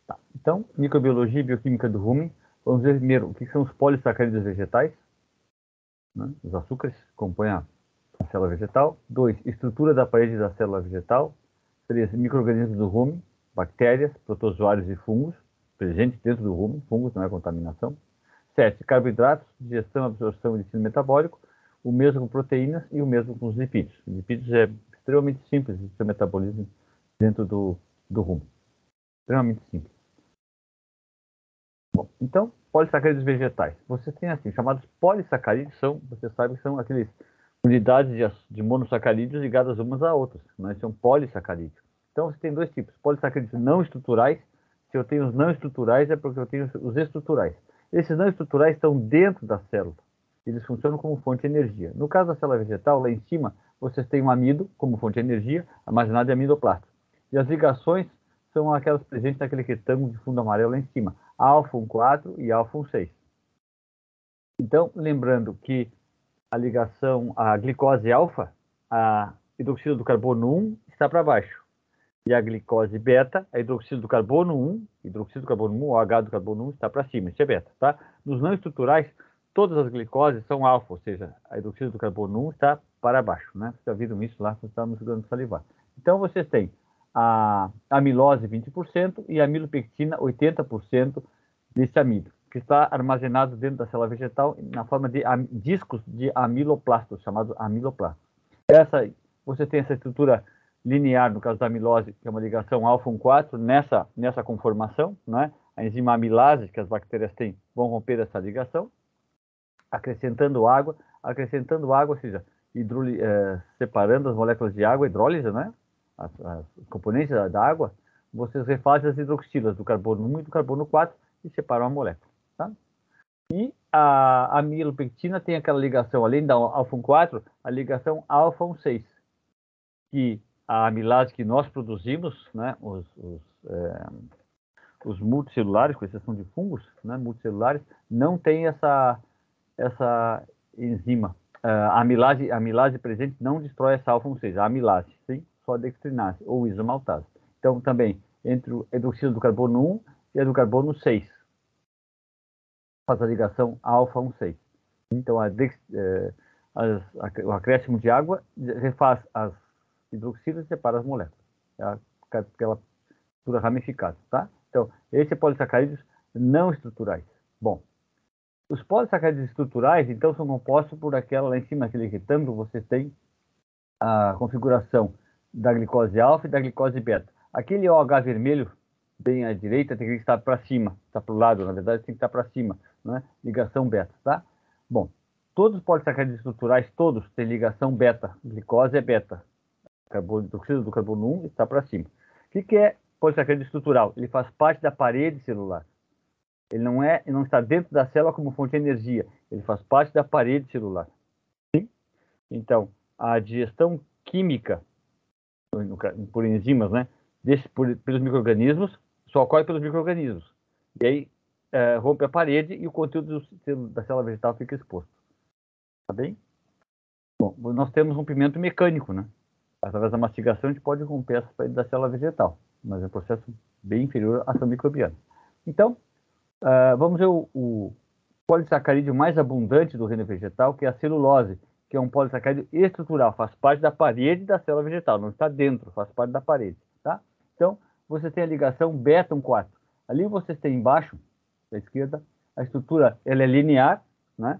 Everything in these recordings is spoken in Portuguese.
Tá. Então, microbiologia e bioquímica do rumen. Vamos ver primeiro o que são os polissacarídeos vegetais, né? Os açúcares que compõem a célula vegetal. 2, estrutura da parede da célula vegetal. 3, micro-organismos do rumen, bactérias, protozoários e fungos, presentes dentro do rumen, fungos não é contaminação. 7, carboidratos, digestão, absorção e destino metabólico, o mesmo com proteínas e o mesmo com os lipídios. Os lipídios é extremamente simples o seu metabolismo dentro do rumen. Extremamente simples. Bom, então, polissacarídeos vegetais. Você tem assim, chamados polissacarídeos, você sabe que são aqueles unidades de monossacarídeos ligadas umas a outras, né? São polissacarídeos. Então, você tem dois tipos, polissacarídeos não estruturais. Se eu tenho os não estruturais, é porque eu tenho os estruturais. Esses não estruturais estão dentro da célula. Eles funcionam como fonte de energia. No caso da célula vegetal, lá em cima, vocês têm um amido como fonte de energia, armazenado em amidoplasto. E as ligações são aquelas presentes naquele retângulo de fundo amarelo lá em cima. Alfa 4 e alfa 6. Então, lembrando que a ligação, a glicose alfa, a hidroxila do carbono 1 está para baixo. E a glicose beta, a hidroxila do carbono 1, hidroxila do carbono 1, o H do carbono 1 está para cima, isso é beta, tá? Nos não estruturais, todas as glicoses são alfa, ou seja, a hidroxila do carbono 1 está para baixo, né? Vocês já viram isso lá quando estávamos jogando salivar. Então, vocês têm a amilose 20% e a amilopectina 80% desse amido, que está armazenado dentro da célula vegetal na forma de discos de amiloplastos, chamados amiloplastos. Você tem essa estrutura linear, no caso da amilose, que é uma ligação alfa 4, nessa conformação, né? A enzima amilase, que as bactérias têm, vão romper essa ligação, acrescentando água, ou seja, separando as moléculas de água, hidrólise, né? As componentes da água, vocês refazem as hidroxilas do carbono 1 e do carbono 4 e separam a molécula, tá? E a amilopectina tem aquela ligação, além da alfa 4, a ligação alfa 6, que a amilase que nós produzimos, né, os multicelulares, com exceção de fungos, né, multicelulares, não tem essa enzima. A amilase presente não destrói essa alfa 6, a amilase, sim, só a dextrinase ou isomaltase. Então, também, entre a hidroxila do carbono 1 e a do carbono 6, faz a ligação alfa 6. Então, o acréscimo de água refaz as hidroxilas e separa as moléculas. É aquela estrutura ramificada, tá? Então, esse é polissacarídeos não estruturais. Bom, os polissacarídeos estruturais, então, são compostos por aquela lá em cima, aquele retângulo, você tem a configuração da glicose alfa e da glicose beta. Aquele OH vermelho, bem à direita, tem que estar para cima, está para o lado, na verdade, tem que estar para cima, né? Ligação beta, tá? Bom, todos os polissacarídeos estruturais, todos têm ligação beta, glicose é beta. Hidroxila do carbono 1 está para cima. O que é polissacarídeo estrutural? Ele faz parte da parede celular. Ele não está dentro da célula como fonte de energia. Ele faz parte da parede celular. Sim? Então, a digestão química por enzimas, né, pelos micro-organismos, só ocorre pelos micro-organismos. E aí rompe a parede e o conteúdo da célula vegetal fica exposto. Tá bem? Bom, nós temos rompimento mecânico, né? Através da mastigação, a gente pode romper essa parede da célula vegetal, mas é um processo bem inferior à ação microbiana. Então, vamos ver o polissacarídeo mais abundante do reino vegetal, que é a celulose, que é um polissacarídeo estrutural, faz parte da parede da célula vegetal, não está dentro, faz parte da parede, tá? Então, você tem a ligação beta 4. Ali vocês têm embaixo, à esquerda, a estrutura ela é linear, né?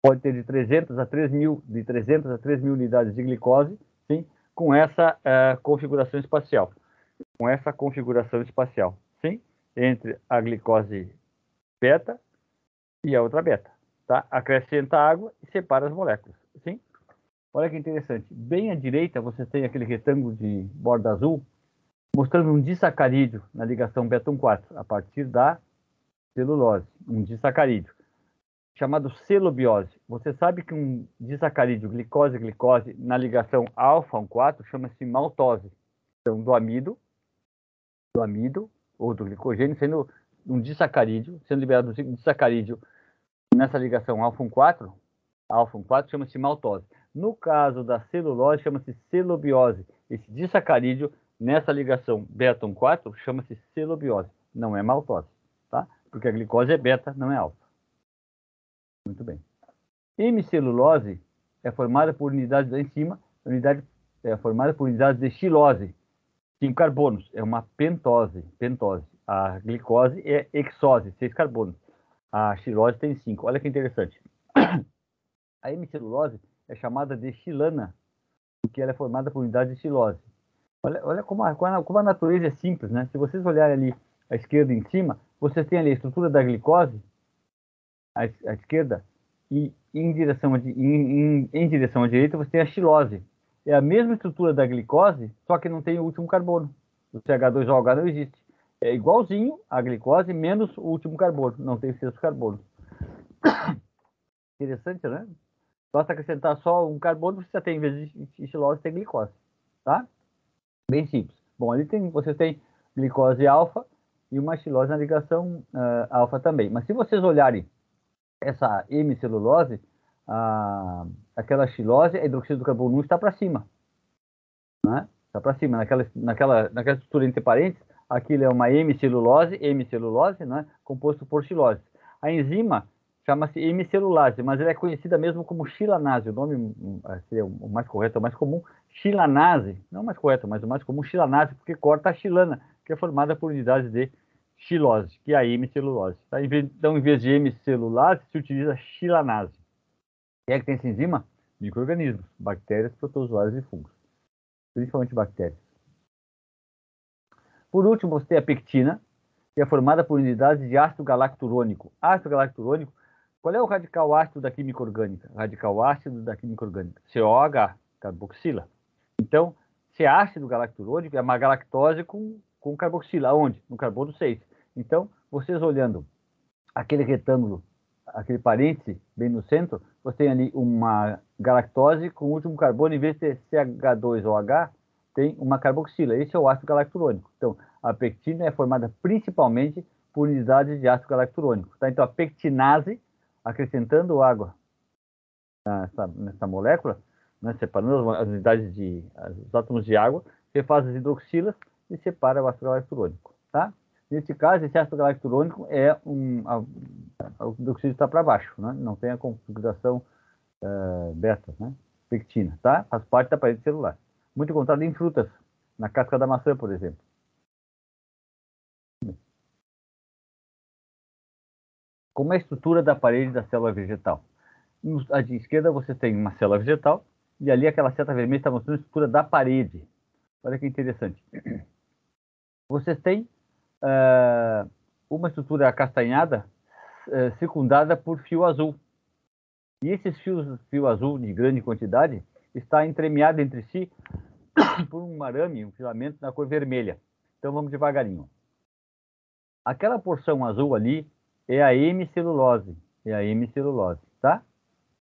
Pode ter de 300 a 3.000 unidades de glicose, sim, com essa configuração espacial. Sim, entre a glicose beta e a outra beta, tá? Acrescenta água e separa as moléculas, sim? Olha que interessante. Bem à direita você tem aquele retângulo de borda azul mostrando um disacarídeo na ligação beta 4, a partir da celulose, um disacarídeo chamado celobiose. Você sabe que um disacarídeo glicose-glicose na ligação alfa 4 chama-se maltose. Então, do amido ou do glicogênio sendo um disacarídeo, sendo liberado um disacarídeo nessa ligação alfa 4, alfa 4 chama-se maltose. No caso da celulose, chama-se celobiose. Esse disacarídeo, nessa ligação beta 4, chama-se celobiose. Não é maltose, tá? Porque a glicose é beta, não é alfa. Muito bem. Hemicelulose é formada por unidades da enzima, é formada por unidades de xilose, 5 carbonos, é uma pentose. A glicose é hexose, 6 carbonos. A xilose tem 5. Olha que interessante. A hemicelulose é chamada de xilana, porque ela é formada por unidades de xilose. Olha como a natureza é simples, né? Se vocês olharem ali à esquerda em cima, vocês têm ali a estrutura da glicose, à esquerda, e em direção à direita você tem a xilose. É a mesma estrutura da glicose, só que não tem o último carbono. O CH2OH não existe. É igualzinho a glicose, menos o último carbono. Não tem o sexto carbono. Interessante, né? Basta acrescentar só um carbono, você já tem, em vez de xilose, tem glicose. Tá? Bem simples. Bom, ali você tem glicose alfa e uma xilose na ligação alfa também. Mas se vocês olharem essa hemicelulose, aquela xilose, a hidroxído do carbono 1 está para cima. Né? Está para cima. Naquela estrutura entre parênteses, aquilo é uma hemicelulose, né? Composto por xilose. A enzima chama-se hemicelulase, mas ela é conhecida mesmo como xilanase. O nome seria o mais correto, o mais comum, xilanase. Não o mais correto, mas o mais comum, xilanase, porque corta a xilana, que é formada por unidades de xilose, que é a hemicelulose. Tá? Então, em vez de hemicelulase, se utiliza xilanase. Quem é que tem essa enzima? Micro-organismos, bactérias, protozoários e fungos. Principalmente bactérias. Por último, você tem a pectina, que é formada por unidades de ácido galacturônico. Ácido galacturônico, qual é o radical ácido da química orgânica? Radical ácido da química orgânica, COH, carboxila. Então, se é ácido galacturônico, é uma galactose com carboxila. Onde? No carbono 6. Então, vocês olhando aquele retângulo, aquele parêntese bem no centro, você tem ali uma galactose com o último carbono, em vez de ter CH2OH, tem uma carboxila. Esse é o ácido galacturônico. Então, a pectina é formada principalmente por unidades de ácido galacturônico. Tá? Então, a pectinase, acrescentando água nessa molécula, né, separando as unidades os átomos de água, você faz as hidroxilas e separa o ácido galacturônico. Tá? Nesse caso, esse ácido galacturônico o hidroxílio está para baixo, né? Não tem a configuração beta, né? Pectina, tá? Faz parte da parede celular. Muito encontrado em frutas, na casca da maçã, por exemplo. Como é a estrutura da parede da célula vegetal? À esquerda você tem uma célula vegetal e ali aquela seta vermelha está mostrando a estrutura da parede. Olha que interessante. Vocês têm uma estrutura acastanhada circundada por fio azul. E esses fio azul de grande quantidade está entremeado entre si por um arame, um filamento na cor vermelha. Então vamos devagarinho. Aquela porção azul ali é a hemicelulose. Tá?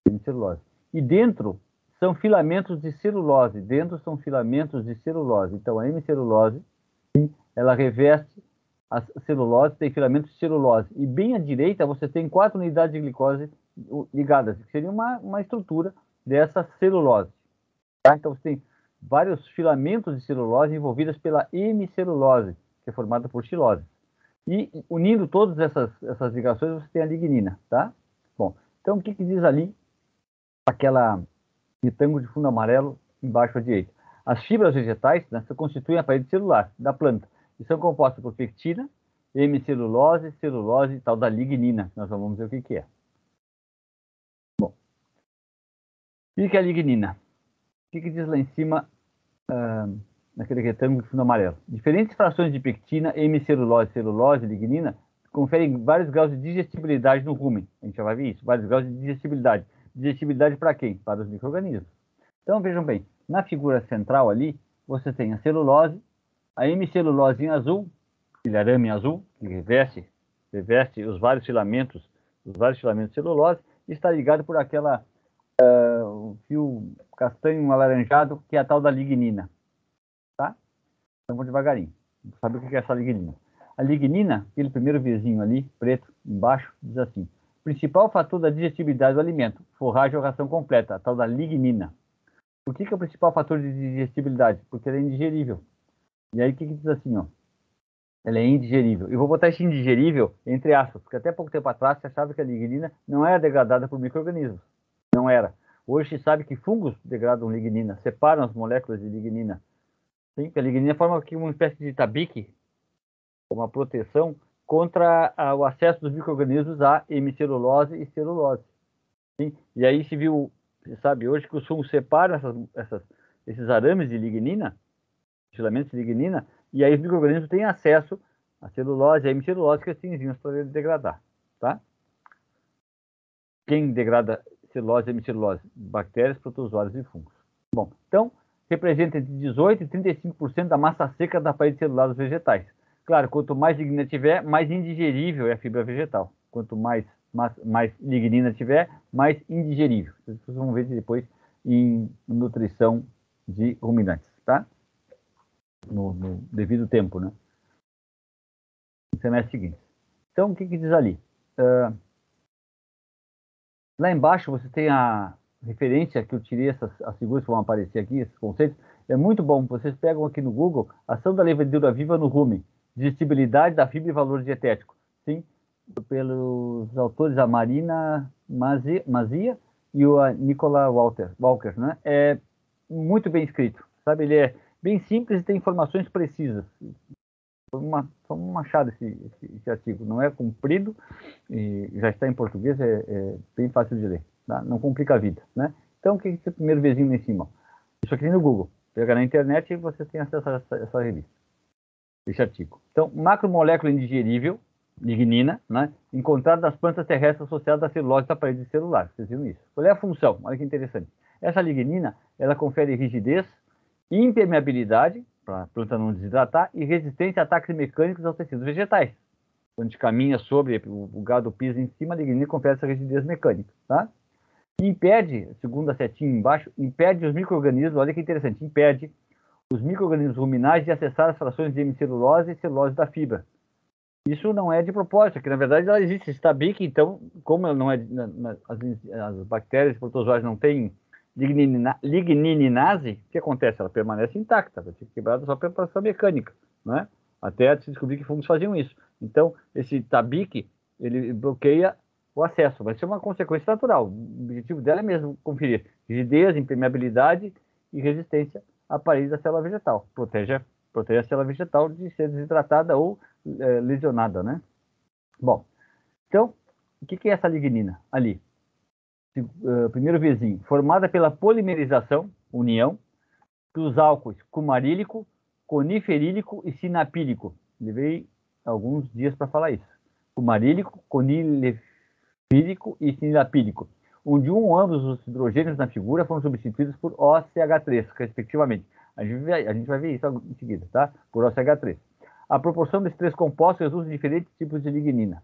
Hemicelulose. E dentro são filamentos de celulose. Então a hemicelulose, ela reveste a celulose, tem filamentos de celulose. E bem à direita você tem 4 unidades de glicose ligadas, que seria uma estrutura dessa celulose. Tá? Então você tem vários filamentos de celulose envolvidas pela hemicelulose, que é formada por xilose. E unindo todas essas ligações, você tem a lignina, tá? Bom, então o que diz ali aquela retângulo de fundo amarelo embaixo à direita? As fibras vegetais, né, constituem a parede celular da planta e são compostas por pectina, hemicelulose, celulose e tal da lignina. Nós vamos ver o que é. Bom, o que é a lignina? O que diz lá em cima, naquele retângulo de fundo amarelo? Diferentes frações de pectina, hemicelulose, celulose e lignina conferem vários graus de digestibilidade no rumen. A gente já vai ver isso, vários graus de digestibilidade. Digestibilidade para quem? Para os micro-organismos. Então, vejam bem, na figura central ali, você tem a celulose, a hemicelulose em azul, aquele arame azul, que reveste os vários filamentos de celulose, e está ligado por aquela um fio castanho alaranjado, que é a tal da lignina. Tá? Então, vou devagarinho. Sabe o que é essa lignina? A lignina, aquele primeiro vizinho ali, preto, embaixo, diz assim: Principal fator da digestibilidade do alimento, forragem ou ração completa, a tal da lignina. Por que é o principal fator de digestibilidade? Porque ela é indigerível. E aí o que diz assim, ó? Ela é indigerível. Eu vou botar esse indigerível entre aspas, porque até pouco tempo atrás se achava que a lignina não era degradada por micro-organismos. Não era. Hoje se sabe que fungos degradam lignina, separam as moléculas de lignina. Sim, a lignina forma aqui uma espécie de tabique, uma proteção contra o acesso dos micro-organismos à hemicelulose e celulose. Sim? E aí se viu, você sabe, hoje que os fungos separam esses arames de lignina, filamentos de lignina, e aí os micro-organismos têm acesso à celulose, à hemicelulose, que assim enzimas para degradar, tá? Quem degrada celulose e hemicelulose? Bactérias, protozoários e fungos. Bom, então, representa entre 18% e 35% da massa seca da parede celular dos vegetais. Claro, quanto mais lignina tiver, mais indigerível é a fibra vegetal. Quanto mais lignina tiver, mais indigerível. Vocês vão ver depois em nutrição de ruminantes, tá? No devido tempo, né? No semestre seguinte. Então, o que diz ali? Lá embaixo você tem a referência que eu tirei, as figuras que vão aparecer aqui, esses conceitos. É muito bom. Vocês pegam aqui no Google, ação da levedura viva no rumen, digestibilidade da fibra e valor dietético. Sim, pelos autores a Marina Mazia e o Nicola Walker, né? É muito bem escrito, sabe? Ele é bem simples e tem informações precisas. Foi um machado esse artigo. Não é comprido, e já está em português, é bem fácil de ler. Tá? Não complica a vida. Né? Então, o que é esse primeiro vizinho lá em cima? Isso aqui no Google. Pega na internet e você tem acesso a essa revista, esse artigo. Então, macromolécula indigerível, lignina, né? Encontrada nas plantas terrestres associadas à celulose da parede celular. Vocês viram isso? Qual é a função? Olha que interessante. Essa lignina, ela confere rigidez, impermeabilidade, para a planta não desidratar, e resistência a ataques mecânicos aos tecidos vegetais. Quando a gente caminha sobre, o gado pisa em cima, a lignina confere essa rigidez mecânica, tá? E impede, segundo a setinha embaixo, impede os micro-organismos, olha que interessante, impede os micro-organismos ruminais de acessar as frações de hemicelulose e celulose da fibra. Isso não é de propósito, que na verdade ela existe, está bem que então, como ela não é, as bactérias e protozoários não têm lignininase, o que acontece? Ela permanece intacta, vai ser quebrada só pela ação mecânica, né? Até se descobrir que fungos faziam isso. Então, esse tabique, ele bloqueia o acesso, vai ser uma consequência natural. O objetivo dela é mesmo conferir rigidez, impermeabilidade e resistência à parede da célula vegetal. Protege a célula vegetal de ser desidratada ou lesionada, né? Bom, então, o que é essa lignina ali? Primeiro vizinho, formada pela polimerização, união, dos álcoois cumarílico, coniferílico e sinapílico. Levei alguns dias para falar isso. Cumarílico, conilefílico e sinapílico, onde um ou ambos os hidrogênios na figura foram substituídos por OCH3, respectivamente. A gente vai ver isso em seguida, tá? Por OCH3. A proporção desses três compostos resulta em diferentes tipos de lignina.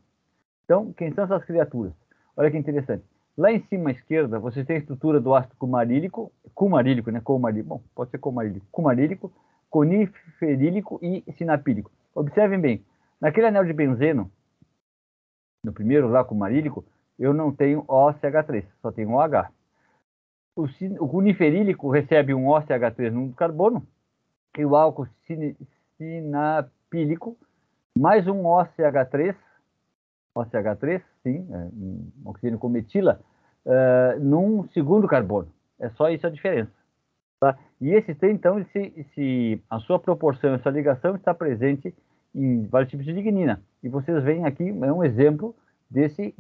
Então, quem são essas criaturas? Olha que interessante. Lá em cima à esquerda, você tem a estrutura do ácido cumarílico, né? Bom, pode ser cumarílico, coniferílico e sinapílico. Observem bem, naquele anel de benzeno, no primeiro lá, cumarílico, eu não tenho OCH3, só tenho OH. O coniferílico recebe um OCH3 no carbono, e o álcool sinapílico, mais um OCH3, sim, um oxigênio com metila, num segundo carbono. É só isso a diferença. Tá? E esse tem, então, a sua proporção, essa ligação está presente em vários tipos de lignina. E vocês veem aqui, é um exemplo desse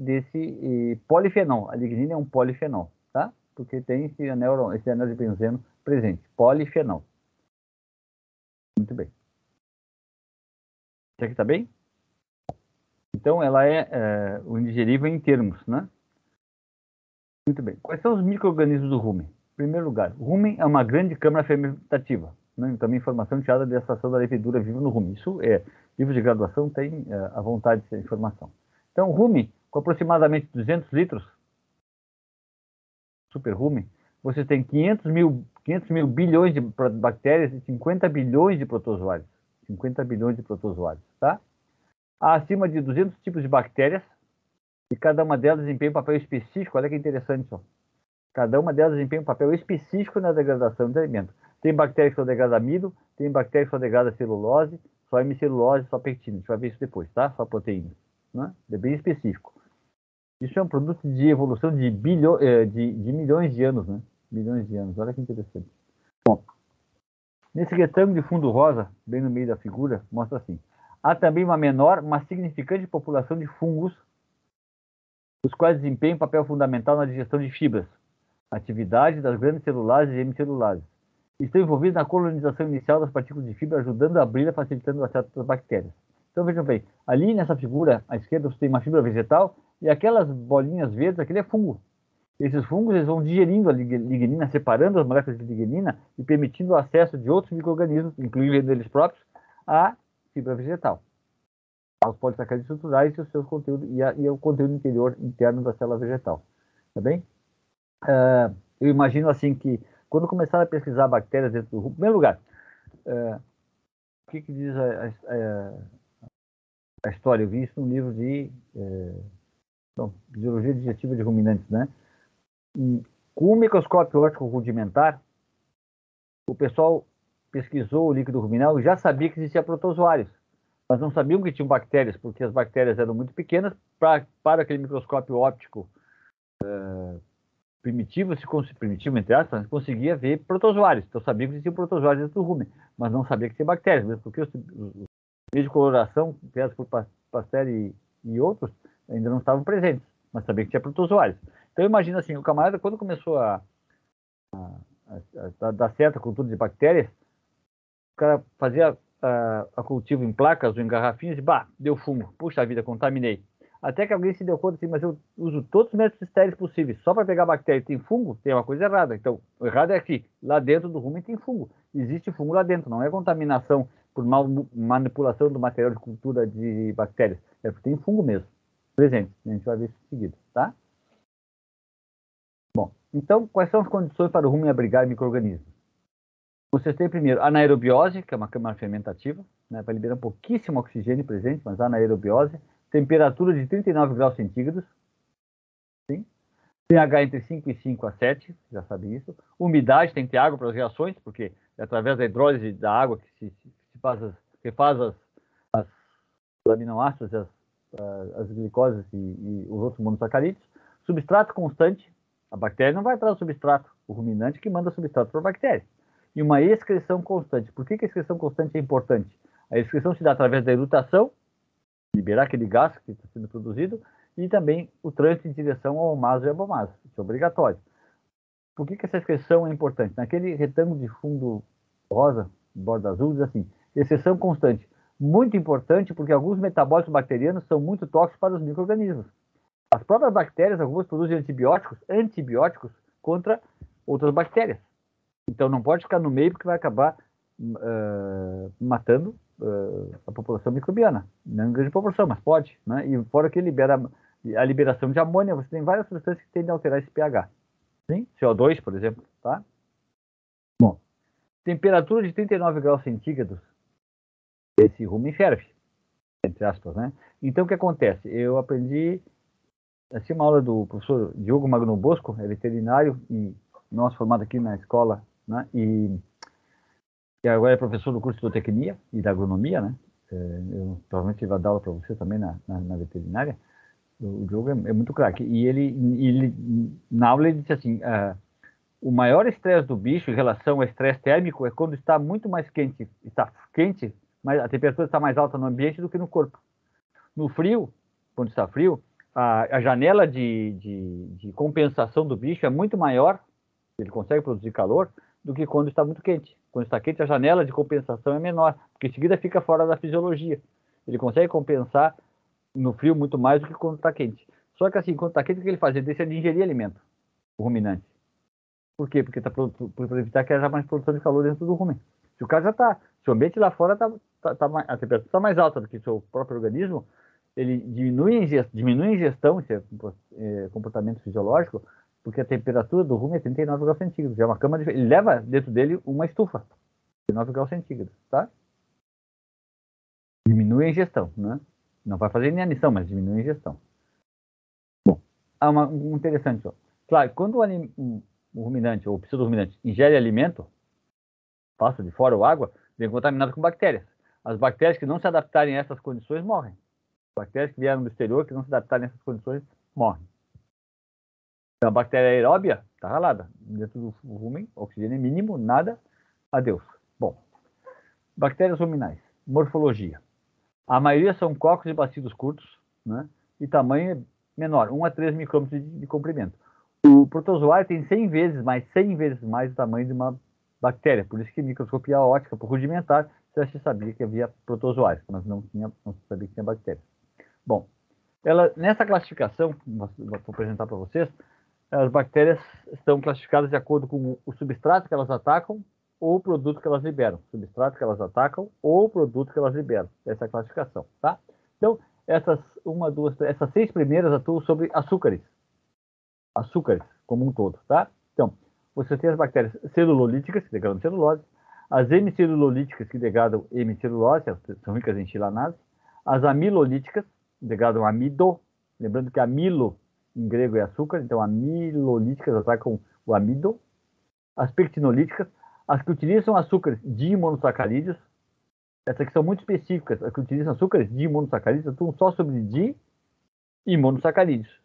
polifenol. A lignina é um polifenol, tá? Porque tem esse anel de benzeno presente. Polifenol. Muito bem. Isso aqui está bem? Então, ela é o indigerível em termos, né? Muito bem. Quais são os micro-organismos do rumen? Em primeiro lugar, o rumen é uma grande câmara fermentativa. Né? Também informação tirada da estação da levedura viva no rumen. Isso livro de graduação tem a vontade de ser informação. Então, o rumen, com aproximadamente 200 litros, super rumen, você tem 500 mil bilhões de bactérias e 50 bilhões de protozoários. 50 bilhões de protozoários, tá? Há acima de 200 tipos de bactérias E cada uma delas desempenha um papel específico. Olha que interessante, ó. Cada uma delas desempenha um papel específico na degradação de alimento. Tem bactérias que só degradam amido, tem bactérias que só degradam celulose, só hemicelulose, só pectina. A gente vai ver isso depois, tá? Só proteína. Né? É bem específico. Isso é um produto de evolução de milhões de anos, né? Milhões de anos. Olha que interessante. Bom, nesse retângulo de fundo rosa, bem no meio da figura, mostra assim. Há também uma menor, mas significante população de fungos, os quais desempenham um papel fundamental na digestão de fibras, atividade das grandes celulares e hemicelulares. Estão envolvidos na colonização inicial das partículas de fibra, ajudando a abrir e facilitando o acesso das bactérias. Então vejam bem, ali nessa figura, à esquerda, você tem uma fibra vegetal e aquelas bolinhas verdes, aquele é fungo. Esses fungos eles vão digerindo a lignina, separando as moléculas de lignina e permitindo o acesso de outros micro-organismos, incluindo eles próprios, à fibra vegetal, aos polissacarídeos estruturais e o seu conteúdo e o conteúdo interior interno da célula vegetal. Tá bem? Eu imagino assim que quando começaram a pesquisar bactérias dentro do rumo, em primeiro lugar, o que diz a história? Eu vi isso num livro de Biologia Digestiva de Ruminantes, né? Com o microscópio óptico rudimentar, o pessoal pesquisou o líquido ruminal e já sabia que existia protozoários, mas não sabiam que tinham bactérias, porque as bactérias eram muito pequenas para aquele microscópio óptico primitivo, primitivo entre aspas, conseguia ver protozoários. Então sabia que existiam protozoários dentro do rumen, mas não sabia que tinha bactérias, mesmo porque os meios de coloração criados por Pasteur e outros ainda não estavam presentes, mas sabia que tinha protozoários. Então imagina assim, o camarada quando começou a dar certo a cultura de bactérias, o cara fazia a cultivo em placas ou em garrafinhas e deu fungo. Puxa vida, contaminei. Até que alguém se deu conta assim, mas eu uso todos os métodos estéreis possíveis, só para pegar bactéria e tem fungo, tem uma coisa errada. Então, o errado é que lá dentro do rumen tem fungo. Existe fungo lá dentro, não é contaminação por manipulação do material de cultura de bactérias. É porque tem fungo mesmo. Presente. A gente vai ver isso em seguida, tá? Bom, então, quais são as condições para o rumen abrigar micro-organismos? Você tem primeiro anaerobiose, que é uma câmara fermentativa, né, para liberar pouquíssimo oxigênio presente, mas anaerobiose. Temperatura de 39 graus centígrados. Sim? pH entre 5 e 5 a 7, já sabe isso. Umidade, tem que ter água para as reações, porque é através da hidrólise da água que se faz as aminoácidos, as glicoses e os outros monossacarídeos. Substrato constante, a bactéria não vai atrás do substrato, o ruminante que manda substrato para a bactéria. E uma excreção constante. Por que a excreção constante é importante? A excreção se dá através da erutação, liberar aquele gás que está sendo produzido, e também o trânsito em direção ao omaso e abomaso. Isso é obrigatório. Por que essa excreção é importante? Naquele retângulo de fundo rosa, borda azul, diz assim, excreção constante. Muito importante porque alguns metabólitos bacterianos são muito tóxicos para os micro-organismos. As próprias bactérias, algumas produzem antibióticos contra outras bactérias. Então não pode ficar no meio porque vai acabar matando a população microbiana. Não em grande proporção, mas pode. Né? E fora que libera a liberação de amônia, você tem várias substâncias que tendem a alterar esse pH. Sim? CO2, por exemplo. Tá? Bom, temperatura de 39 graus centígrados, esse rumen ferve, entre aspas. Né? Então o que acontece? Eu aprendi, assim, uma aula do professor Diogo Magno Bosco, é veterinário e nosso formado aqui na escola, né? E agora é professor do curso de zootecnia e da agronomia, né? Eu provavelmente vai dar aula para você também na veterinária. O Diogo é muito craque. E ele, na aula, ele disse assim: o maior estresse do bicho em relação ao estresse térmico é quando está muito mais quente, mas a temperatura está mais alta no ambiente do que no corpo. No frio, quando está frio, a janela de compensação do bicho é muito maior, ele consegue produzir calor, do que quando está muito quente. Quando está quente, a janela de compensação é menor, porque em seguida fica fora da fisiologia. Ele consegue compensar no frio muito mais do que quando está quente. Só que assim, quando está quente, o que ele faz? Ele deixa de ingerir alimento, o ruminante. Por quê? Porque está para evitar que haja mais produção de calor dentro do rumen. Se o cara já está, se o ambiente lá fora a temperatura está mais alta do que o seu próprio organismo, ele diminui a ingestão, isso é comportamento fisiológico, porque a temperatura do rumen é 39 graus centígrados. É uma cama ele leva dentro dele uma estufa, 39 graus centígrados, tá? Diminui a ingestão, né? Não vai fazer inanição, mas diminui a ingestão. um interessante. Ó. Claro, quando o ruminante ou o pseudo-ruminante ingere alimento, passa de fora ou água, vem contaminado com bactérias. As bactérias que não se adaptarem a essas condições morrem. As bactérias que vieram do exterior, que não se adaptarem a essas condições, morrem. Então, a bactéria aeróbia está ralada. Dentro do rumen, oxigênio mínimo, nada, adeus. Bom, bactérias ruminais. Morfologia. A maioria são cocos e bacilos curtos, né? E tamanho menor, 1 a 3 micrômetros de comprimento. O protozoário tem 100 vezes mais o tamanho de uma bactéria. Por isso que microscopia óptica, por rudimentar, já se sabia que havia protozoários, mas não se sabia que tinha bactérias. Bom, nessa classificação, vou apresentar para vocês, as bactérias estão classificadas de acordo com o substrato que elas atacam ou o produto que elas liberam. Substrato que elas atacam ou o produto que elas liberam. Essa é a classificação, tá? Então, essas 6 primeiras atuam sobre açúcares. Açúcares, como um todo, tá? Então, você tem as bactérias celulolíticas, que degradam celulose, as hemicelulolíticas, que degradam hemicelulose, são ricas em xilanase, as amilolíticas, que degradam amido, lembrando que amilo em grego é açúcar, então amilolíticas atacam o amido, as pectinolíticas, as que utilizam açúcares dimonossacarídeos, essas que são muito específicas, as que utilizam açúcares dimonossacarídeos, atuam só sobre di e monossacarídeos.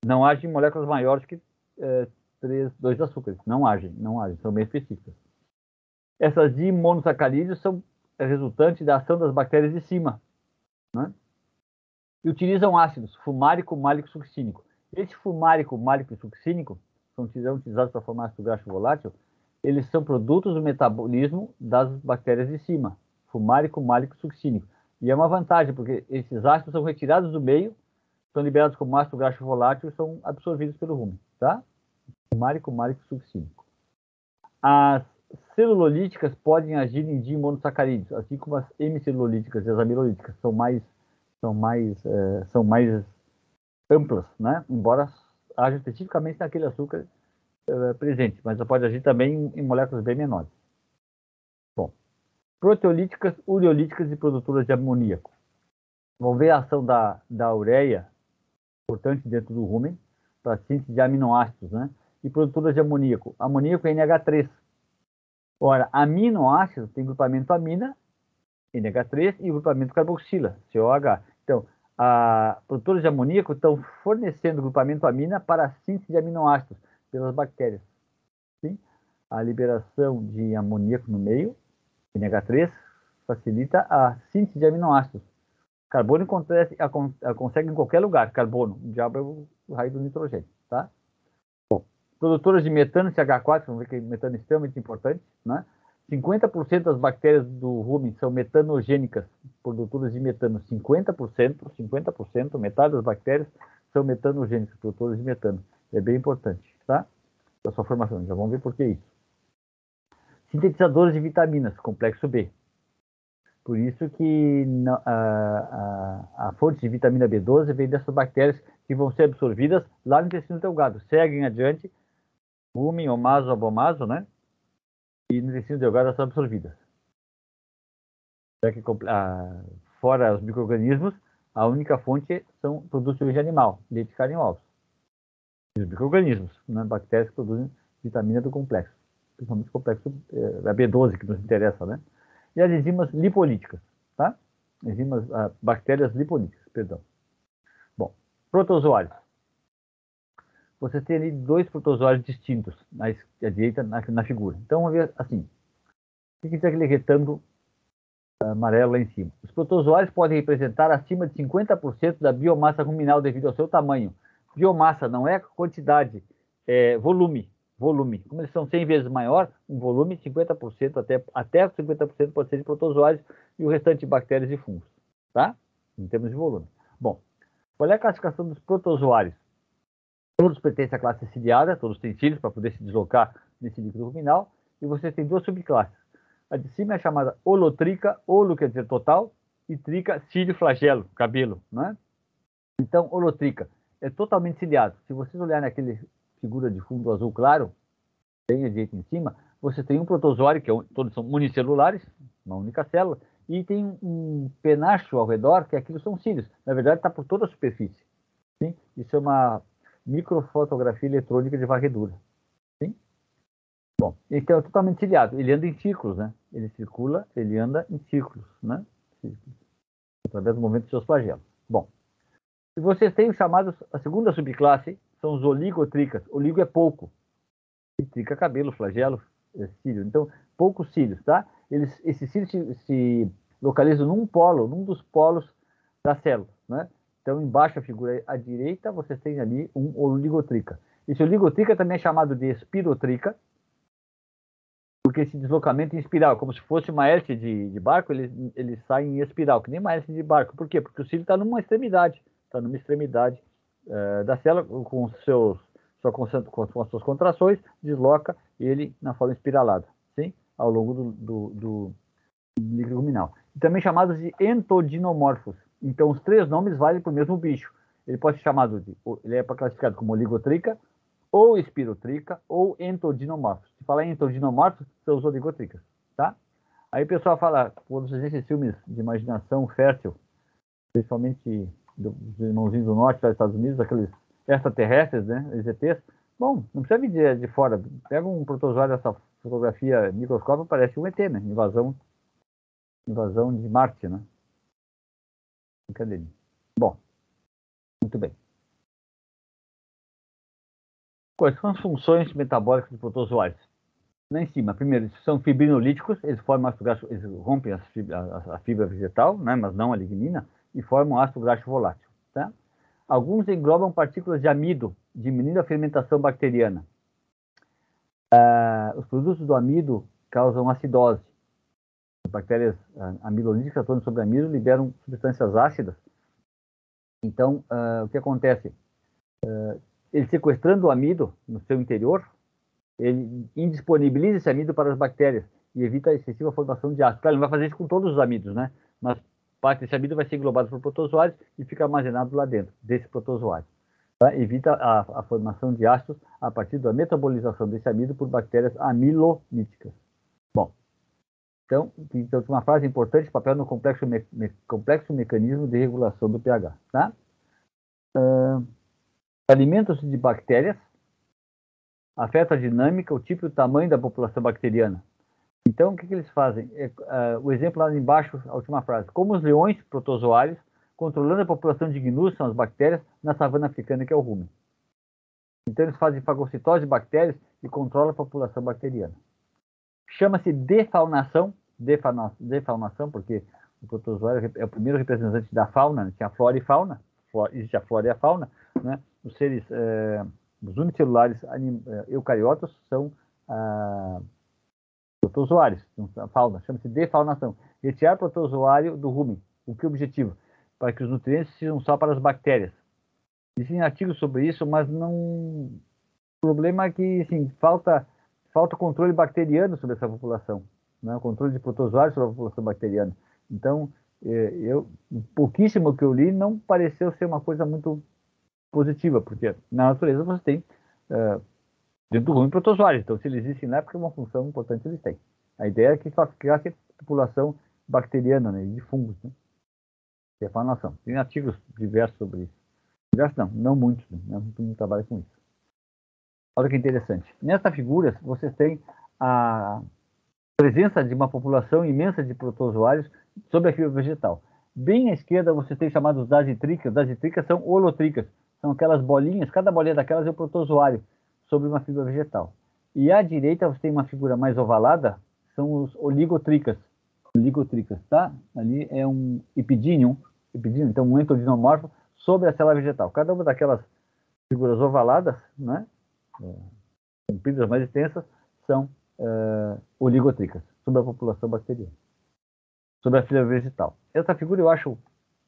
Não agem em moléculas maiores que 2 açúcares. Não agem, são bem específicas. Essas dimonossacarídeos são resultantes da ação das bactérias de cima, né? E utilizam ácidos, fumárico, málico, succínico. Esse fumárico, málico e succínico são utilizados para formar ácido graxo volátil. Eles são produtos do metabolismo das bactérias de cima, fumárico, málico e succínico. E é uma vantagem, porque esses ácidos são retirados do meio, são liberados como ácido graxo volátil e são absorvidos pelo rumen, tá? Fumárico, málico e succínico. As celulolíticas podem agir em dimonossacarídeos, assim como as hemicelulolíticas e as amilolíticas são mais amplas, né? Embora haja especificamente naquele açúcar presente, mas pode agir também em moléculas bem menores. Bom, proteolíticas, ureolíticas e produtoras de amoníaco. Vão ver a ação da ureia, importante dentro do rumen, para a síntese de aminoácidos, né? E produtoras de amoníaco. Amoníaco é NH3. Ora, aminoácido tem grupamento amina, NH3, e grupamento carboxila, COH. Então, produtores de amoníaco estão fornecendo grupamento amina para a síntese de aminoácidos pelas bactérias. Sim? A liberação de amoníaco no meio, NH3, facilita a síntese de aminoácidos. Carbono consegue em qualquer lugar, carbono. O diabo é o raio do nitrogênio, tá? Bom, produtoras de metano, CH4, vamos ver que metano é extremamente importante, né? 50% das bactérias do rumen são metanogênicas, produtoras de metano. 50%, metade das bactérias são metanogênicas, produtoras de metano. É bem importante, tá? Da sua formação, já vamos ver por que isso. Sintetizadores de vitaminas, complexo B. Por isso que a fonte de vitamina B12 vem dessas bactérias que vão ser absorvidas lá no intestino delgado. Seguem adiante, rumen, omaso, abomaso, né? E no intestino delgado elas são absorvidas. Fora os micro-organismos, a única fonte são produtos de origem animal, leite, carne e ovos. E os micro-organismos, né? Bactérias que produzem vitamina do complexo. Principalmente o complexo da B12, que nos interessa, né? E as enzimas lipolíticas, tá? Bactérias lipolíticas, perdão. Bom, protozoários. Você tem ali 2 protozoários distintos à direita na figura. Então, vamos ver assim. O que é aquele retângulo amarelo lá em cima? Os protozoários podem representar acima de 50% da biomassa ruminal devido ao seu tamanho. Biomassa não é quantidade, é volume. Volume. Como eles são 100 vezes maior, um volume, 50%, até 50% pode ser de protozoários e o restante de bactérias e fungos, tá? Em termos de volume. Bom, qual é a classificação dos protozoários? Todos pertencem à classe ciliada, todos têm cílios para poder se deslocar nesse líquido ruminal, e você tem 2 subclasses. A de cima é chamada holotrica, holo quer dizer total, e trica, cílio, flagelo, cabelo, né? Então, holotrica é totalmente ciliado. Se vocês olharem naquele figura de fundo azul claro, bem à direita em cima, você tem um protozoário, todos são unicelulares, uma única célula, e tem um penacho ao redor, que aquilo são cílios. Na verdade, está por toda a superfície. Sim? Isso é uma microfotografia eletrônica de varredura. Sim? Bom, então é totalmente ciliado. Ele anda em círculos, né? Ele circula, ele anda em círculos, né? Através do movimento dos seus flagelos. Bom, e vocês têm os chamados, a segunda subclasse são os oligotricas. Oligo é pouco. E trica cabelo, flagelo, cílio. Então, poucos cílios, tá? Esses cílios se localizam num dos polos da célula, né? Então, embaixo a figura à direita, vocês têm ali um oligotrica. Esse oligotrica também é chamado de espirotrica, porque esse deslocamento em espiral, como se fosse uma hélice de barco, ele sai em espiral, que nem uma hélice de barco. Por quê? Porque o cílio está numa extremidade da célula com as suas contrações, desloca ele na forma espiralada, sim? Ao longo do líquido luminal. E também chamados de entodinomorfos. Então, os três nomes valem para o mesmo bicho. Ele pode ser chamado ele é classificado como oligotrica, ou espirotrica, ou entodinomorfos. Se falar em entodinomorfos, são os oligotricas, tá? Aí o pessoal fala, quando vocês veem esses filmes de imaginação fértil, principalmente dos irmãozinhos do norte, dos Estados Unidos, aqueles extraterrestres, né, ETs, bom, não precisa vir de fora, pega um protozoário dessa fotografia microscópica, parece um ET, né, invasão de Marte, né, brincadeira. Bom, muito bem. Quais são as funções metabólicas de protozoários? Lá em cima, primeiro, eles são fibrinolíticos, eles formam ácido graxo, eles rompem a fibra vegetal, né, mas não a lignina, e formam ácido graxo volátil, tá? Alguns englobam partículas de amido, diminuindo a fermentação bacteriana. Os produtos do amido causam acidose. As bactérias amilolíticas atuando sobre amido liberam substâncias ácidas. Então, o que acontece? Ele sequestrando o amido no seu interior, ele indisponibiliza esse amido para as bactérias e evita a excessiva formação de ácido. Claro, ele não vai fazer isso com todos os amidos, né? Mas parte desse amido vai ser englobado por protozoários e fica armazenado lá dentro desse protozoário. Tá? Evita a formação de ácidos a partir da metabolização desse amido por bactérias amilolíticas. Bom, então uma frase importante, papel no complexo mecanismo de regulação do pH. Tá? Alimentam-se de bactérias, afeta a dinâmica, o tipo e o tamanho da população bacteriana. Então, o que eles fazem? O exemplo lá embaixo, a última frase. Como os leões protozoários, controlando a população de gnus, são as bactérias, na savana africana, que é o rumen. Então, eles fazem fagocitose de bactérias e controlam a população bacteriana. Chama-se defaunação, porque o protozoário é o primeiro representante da fauna, né? Tinha a flora e fauna, existe a flora e a fauna, né? Os seres, os unicelulares eucariotos são protozoários, a fauna, chama-se defaunação. Retirar protozoário do rumen. O que é o objetivo? Para que os nutrientes sejam só para as bactérias. Existem artigos sobre isso, mas não. O problema é que, assim, falta controle bacteriano sobre essa população, né? O controle de protozoários sobre a população bacteriana. Então, pouquíssimo que eu li não pareceu ser uma coisa muito positiva, porque na natureza você tem dentro do rumen protozoários, então se eles existem lá é porque uma função importante eles têm. A ideia é que só criasse população bacteriana, né, de fungos, né? Defaunação. Tem artigos diversos sobre isso. Diversos não muitos, né? Muito mundo trabalha com isso. Olha que interessante. Nessa figura, vocês têm a presença de uma população imensa de protozoários sobre a fibra vegetal. Bem à esquerda, você tem chamados dagitricas. Dagitricas são holotricas. São aquelas bolinhas, cada bolinha daquelas é um protozoário sobre uma fibra vegetal. E à direita, você tem uma figura mais ovalada, são os oligotricas. Oligotricas, tá? Ali é um epidínium, então um entodinomorfo sobre a célula vegetal. Cada uma daquelas figuras ovaladas, né? Compridas mais extensas, são oligotricas, sobre a população bacteriana, sobre a fibra vegetal. Essa figura eu acho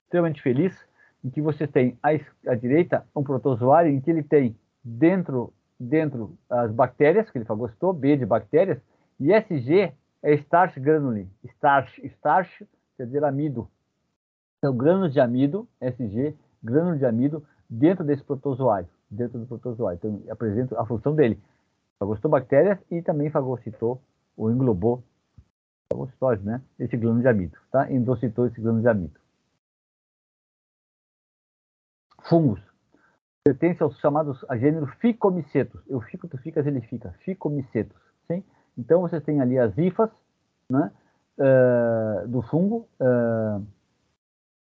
extremamente feliz, em que você tem à direita um protozoário em que ele tem dentro as bactérias, que ele fagocitou, B de bactérias, e SG é starch granule. Starch quer dizer amido. Então, grânulos de amido, SG, grânulo de amido, dentro desse protozoário, dentro do protozoário. Então, apresenta a função dele. Fagocitou bactérias e também fagocitou, ou englobou, fagocitose, né? Esse grânulo de amido, tá? Endocitou esse grânulo de amido. Fungos. pertence aos chamados a gênero Ficomicetos. Eu fico, tu ficas, ele fica. Ficomicetos. Sim? Então, vocês têm ali as hifas, né, do fungo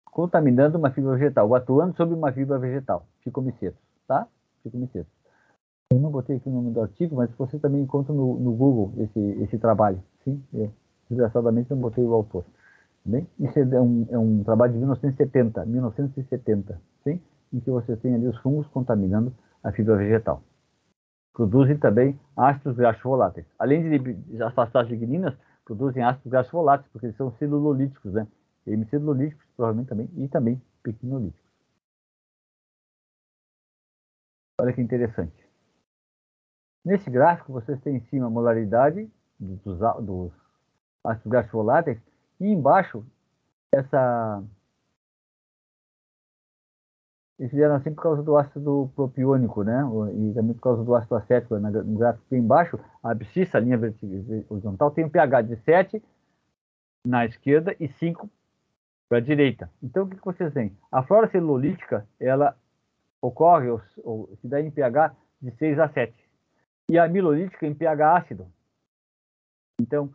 contaminando uma fibra vegetal, ou atuando sobre uma fibra vegetal. Ficomicetos, tá? Ficomicetos. Eu não botei aqui o nome do artigo, mas você também encontra no Google esse trabalho. Sim? Desgraçadamente, não botei o autor. Bem, isso é um trabalho de 1970, sim? Em que você tem ali os fungos contaminando a fibra vegetal. Produzem também ácidos graxos voláteis. Além de afastar as ligninas, produzem ácidos graxos voláteis, porque eles são celulolíticos, né? Hemicelulolíticos, provavelmente também, e também pequinolíticos. Olha que interessante. Nesse gráfico, vocês têm em cima a molaridade dos ácidos graxos voláteis e embaixo eles fizeram assim por causa do ácido propiônico, né? E também por causa do ácido acético. No gráfico aqui embaixo, a abscissa, a linha horizontal, tem um pH de 7 na esquerda e 5 para a direita. Então, o que vocês têm? A flora celulolítica, ela ocorre ou se dá em pH de 6 a 7. E a amilolítica em pH ácido. Então,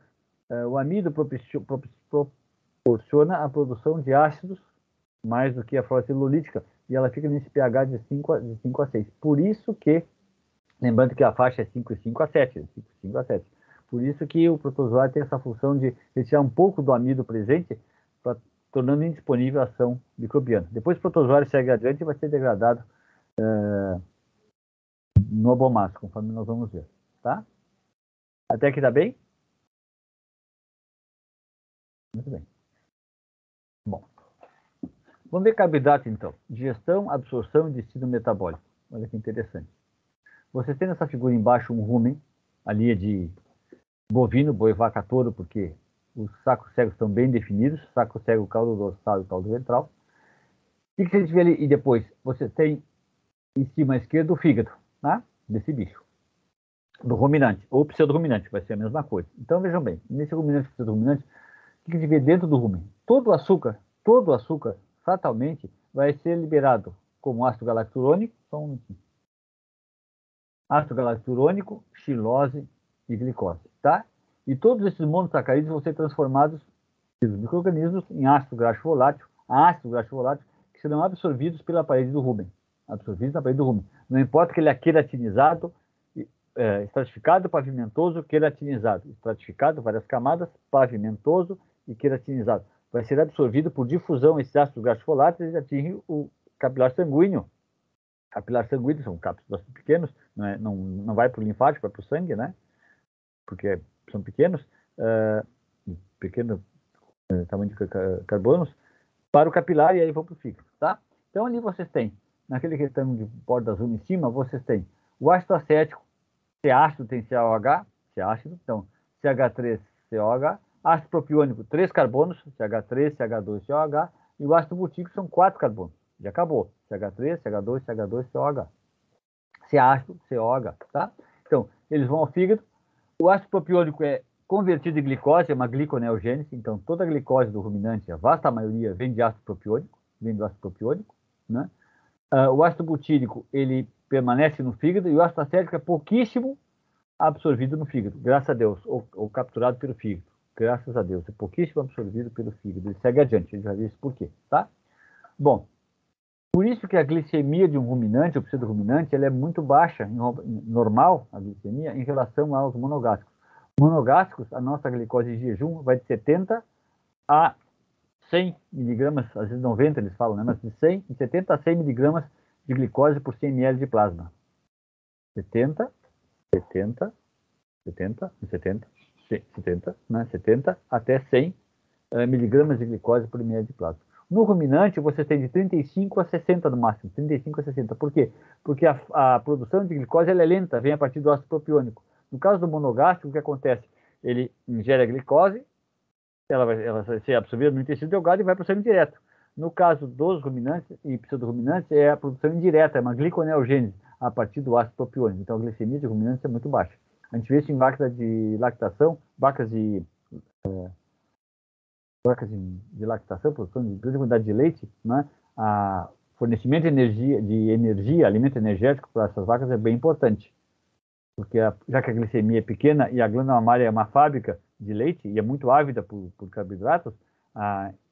o amido proporciona a produção de ácidos mais do que a flora celulolítica, e ela fica nesse pH de 5 a 6. Por isso que, lembrando que a faixa é 5 a 7, 5 a 7. Por isso que o protozoário tem essa função de retirar um pouco do amido presente, tornando indisponível a ação microbiana. Depois o protozoário segue adiante e vai ser degradado no abomático, conforme nós vamos ver. Tá? Até aqui tá bem? Muito bem. Bom, vamos ver carboidrato então. Digestão, absorção e destino metabólico. Olha que interessante. Você tem nessa figura embaixo um rumen, ali é de bovino, boi, vaca, touro, porque os sacos cegos estão bem definidos, saco cego, caldo dorsal e caldo ventral. O que a gente vê ali? E depois, você tem em cima à esquerda o fígado, tá? Desse bicho. Do ruminante, ou pseudo-ruminante, vai ser a mesma coisa. Então, vejam bem, nesse ruminante pseudo-ruminante, o que a gente vê dentro do rumen? Todo o açúcar, fatalmente, vai ser liberado como ácido galacturônico, ácido galacturônico, xilose e glicose, tá? E todos esses monossacarídeos vão ser transformados pelos micro-organismos em ácido graxo volátil, que serão absorvidos pela parede do rumen. Absorvidos na parede do rumen. Não importa que ele é queratinizado, estratificado, pavimentoso, queratinizado. Estratificado, várias camadas, pavimentoso e queratinizado. Vai ser absorvido por difusão esses ácidos graxos voláteis e atinge o capilar sanguíneo. Capilar sanguíneo são cápsulas pequenos, não vai para o linfático, vai para o sangue, né? Porque são pequenos, pequeno tamanho de carbonos, para o capilar e aí vão para o fígado, tá? Então ali vocês têm, naquele retângulo de borda azul em cima, vocês têm o ácido acético, C ácido tem CaOH, C ácido, então CH3, COH, ácido propiônico, 3 carbonos, CH3, CH2, COH, e o ácido butírico são 4 carbonos. Já acabou. CH3, CH2, CH2, COH. C ácido, COH, tá? Então, eles vão ao fígado. O ácido propiônico é convertido em glicose, é uma gliconeogênese, então toda a glicose do ruminante, a vasta maioria, vem de ácido propiônico, né? O ácido butírico, ele permanece no fígado, e o ácido acético é pouquíssimo absorvido no fígado, graças a Deus, ou capturado pelo fígado, graças a Deus, é pouquíssimo absorvido pelo fígado. Ele segue adiante, a gente vai ver isso por quê, tá? Bom, por isso que a glicemia de um ruminante, ou pseudo-ruminante, ela é muito baixa, normal, a glicemia, em relação aos monogástricos. Monogástricos, a nossa glicose de jejum vai de 70 a 100 miligramas, às vezes 90 eles falam, né? Mas de 70 a 100 miligramas de glicose por 100 ml de plasma. 70, 70, 70, 70, 70, né? 70 até 100 miligramas de glicose por ml de plasma. No ruminante, você tem de 35 a 60 no máximo, 35 a 60. Por quê? Porque a produção de glicose ela é lenta, vem a partir do ácido propiônico. No caso do monogástrico, o que acontece? Ele ingere a glicose, ela vai ser absorvida no intestino delgado e vai para o sangue direto. No caso dos ruminantes e pseudo-ruminantes, é a produção indireta, é uma gliconeogênese a partir do ácido propiônico. Então, a glicemia de ruminantes é muito baixa. A gente vê isso em vacas de lactação, vacas de lactação, produção de grande quantidade de leite, né? fornecimento de energia, alimento energético para essas vacas é bem importante. Porque já que a glicemia é pequena e a glândula mamária é uma fábrica de leite e é muito ávida por carboidratos,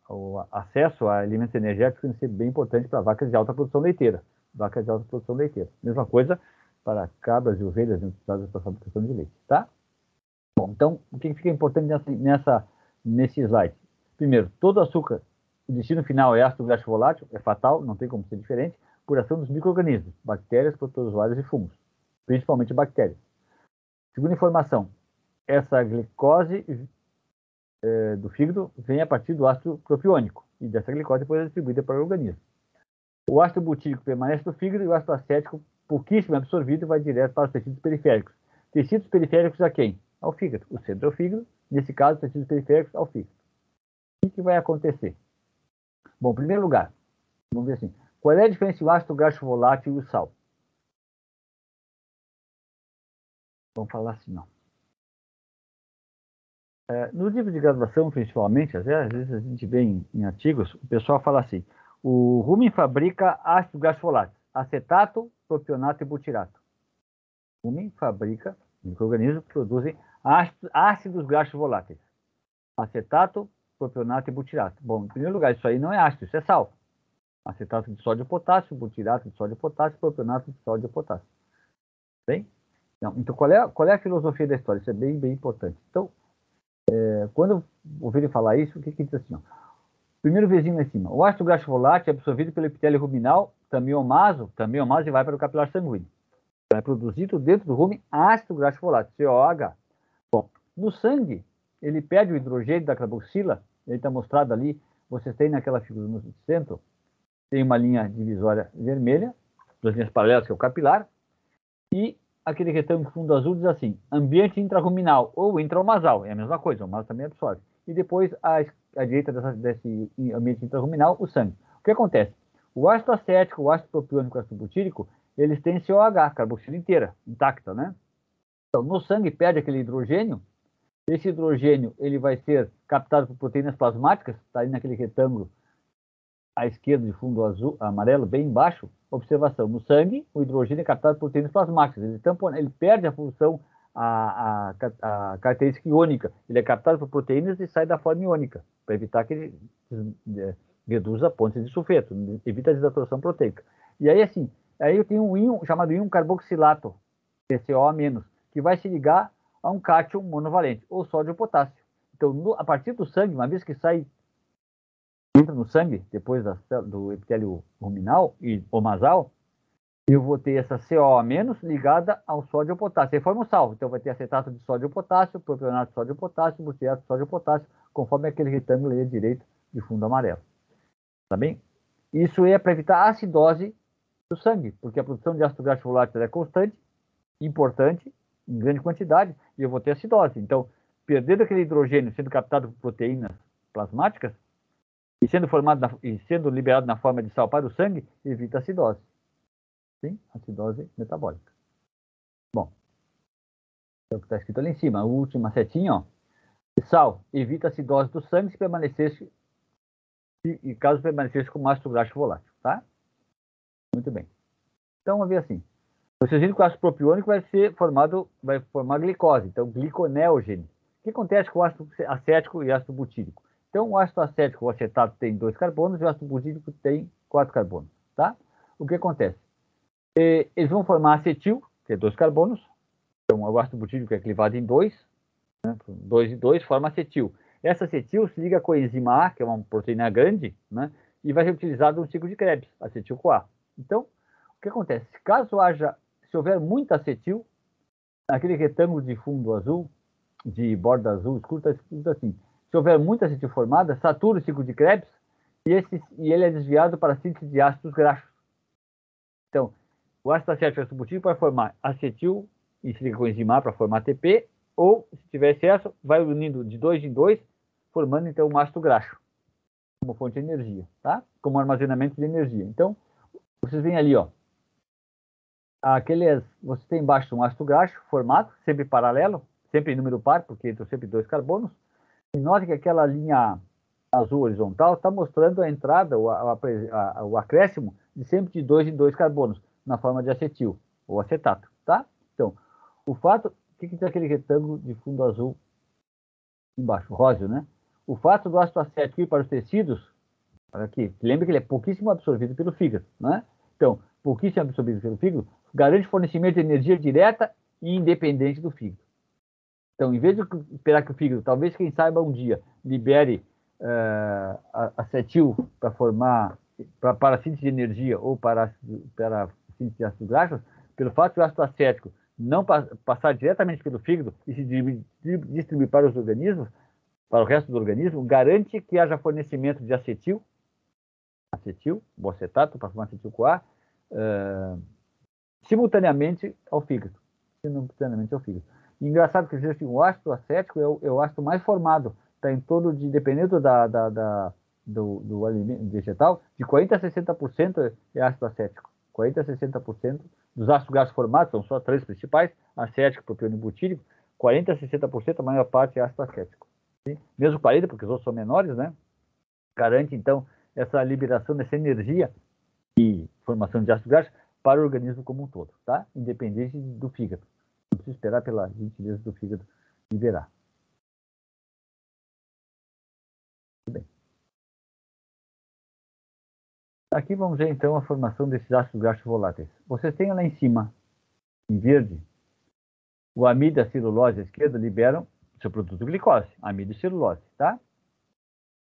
o acesso a alimentos energéticos tem que ser bem importante para vacas de alta produção leiteira. Vacas de alta produção leiteira. Mesma coisa para cabras e ovelhas utilizadas para a fabricação de leite, tá? Bom, então, o que fica importante nesse slide? Primeiro, todo açúcar, o destino final é ácido graxo volátil, é fatal, não tem como ser diferente, por ação dos micro-organismos, bactérias, protozoários e fungos, principalmente bactérias. Segunda informação, essa glicose do fígado vem a partir do ácido propiônico, e dessa glicose depois é distribuída para o organismo. O ácido butírico permanece no fígado e o ácido acético, pouquíssimo absorvido, vai direto para os tecidos periféricos. Tecidos periféricos a quem? Ao fígado. O centro é o fígado, nesse caso, tecidos periféricos ao fígado. O que vai acontecer? Bom, em primeiro lugar, vamos ver assim, qual é a diferença entre o ácido graxo volátil e o sal? Vamos falar assim, ó. Nos livros de graduação, principalmente, às vezes a gente vê em artigos, o pessoal fala assim, o rumen fabrica ácido graxo volátil, acetato, propionato e butirato. O rumen fabrica, micro-organismos produzem ácidos graxos voláteis, acetato, propionato e butirato. Bom, em primeiro lugar, isso aí não é ácido, isso é sal. Acetato de sódio e potássio, butirato de sódio e potássio, propionato de sódio e potássio. Bem? Então, qual é a filosofia da história? Isso é bem, bem importante. Então, quando eu ouvi falar isso, o que diz assim? Ó? Primeiro vizinho lá em cima. O ácido graxo volátil é absorvido pelo epitélio ruminal, tamiomaso, e vai para o capilar sanguíneo. Então, é produzido dentro do rumen ácido graxo volátil, COH. Bom, no sangue, ele perde o hidrogênio da carboxila, ele está mostrado ali, vocês têm naquela figura no centro, tem uma linha divisória vermelha, duas linhas paralelas, que é o capilar, e aquele retângulo fundo azul diz assim, ambiente intraruminal ou intraomasal, é a mesma coisa, o maso também absorve. E depois, à direita desse ambiente intraruminal, o sangue. O que acontece? O ácido acético, o ácido propiônico e o ácido butírico, eles têm COH, carboxila inteira, intacta, né? Então, no sangue perde aquele hidrogênio, esse hidrogênio ele vai ser captado por proteínas plasmáticas, está aí naquele retângulo à esquerda de fundo azul, amarelo, bem embaixo. Observação, no sangue, o hidrogênio é captado por proteínas plasmáticas. Ele perde a função, a característica iônica. Ele é captado por proteínas e sai da forma iônica, para evitar que ele reduza a ponte de sulfeto, evita a desnaturação proteica. E aí, assim, aí eu tenho um íon chamado íon carboxilato, TCO-, que vai se ligar a um cátion monovalente, ou sódio ou potássio. Então, a partir do sangue, uma vez que entra no sangue, depois do epitélio ruminal e omasal, eu vou ter essa COA- ligada ao sódio ou potássio. Aí forma um sal. Então, vai ter acetato de sódio ou potássio, propionato de sódio ou potássio, butirato de sódio ou potássio, conforme aquele retângulo aí à direita de fundo amarelo. Tá bem? Isso é para evitar a acidose do sangue, porque a produção de ácido graxo volátil é constante, importante, em grande quantidade, e eu vou ter acidose. Então, perdendo aquele hidrogênio sendo captado por proteínas plasmáticas, e sendo liberado na forma de sal para o sangue, evita a acidose. Sim, acidose metabólica. Bom, é o que está escrito ali em cima, a última setinha, ó. Sal evita a acidose do sangue se permanecesse, e caso permanecesse com ácido graxo volátil, tá? Muito bem. Então, vamos ver assim. Vocês viram que o ácido propiônico vai formar glicose, então gliconeogênese. O que acontece com o ácido acético e ácido butírico? Então, o ácido acético, o acetato, tem 2 carbonos e o ácido butírico tem 4 carbonos, tá? O que acontece? Eles vão formar acetil, que é 2 carbonos. Então, o ácido butírico é clivado em 2, né? 2 e 2 forma acetil. Essa acetil se liga com a enzima A, que é uma proteína grande, né? E vai ser utilizado no ciclo de Krebs, acetil-CoA. Então, o que acontece? Se houver muito acetil, aquele retângulo de fundo azul, de borda azul escuro, está escrito assim. Se houver muita acetil formada, satura o ciclo de Krebs e ele é desviado para a síntese de ácidos graxos. Então, o ácido acético e ácido butírico vai formar acetil e se liga com enzima A para formar ATP, ou, se tiver excesso, vai unindo de 2 em 2, formando então um ácido graxo, como fonte de energia, tá? Como armazenamento de energia. Então, vocês veem ali, ó, você tem embaixo um ácido graxo formado, sempre paralelo, sempre em número par, porque entram sempre 2 carbonos. E note que aquela linha azul horizontal, está mostrando a entrada, o acréscimo de sempre de 2 em 2 carbonos, na forma de acetil ou acetato, tá? Então, o fato, o que tem aquele retângulo de fundo azul embaixo, róseo, né? O fato do ácido acético ir para os tecidos, olha aqui, lembra que ele é pouquíssimo absorvido pelo fígado, né? Então, pouquíssimo absorvido pelo fígado, garante fornecimento de energia direta e independente do fígado. Então, em vez de esperar que o fígado, talvez, quem saiba, um dia libere acetil para formar, para a síntese de energia ou para a síntese de ácidos graxos, pelo fato de o ácido acético não passar diretamente pelo fígado e se distribuir para os organismos, para o resto do organismo, garante que haja fornecimento de acetil, o acetato para formar acetil-CoA, simultaneamente ao fígado. Simultaneamente ao fígado. E engraçado que assim, o ácido acético é o ácido mais formado, está em torno de, dependendo do alimento vegetal, de 40% a 60% é ácido acético. 40% a 60% dos ácidos graxos formados, são só 3 principais, acético, propiônico e butírico, 40% a 60%, a maior parte é ácido acético. Sim? Mesmo 40%, porque os outros são menores, né? Garante, então, essa liberação dessa energia e formação de ácido graxo para o organismo como um todo, tá? Independente do fígado. Não precisa esperar pela gentileza do fígado liberar. Muito bem. Aqui vamos ver então a formação desses ácidos graxos voláteis. Vocês têm lá em cima, em verde, o amido e a celulose à esquerda liberam seu produto glicose, amido e celulose, tá?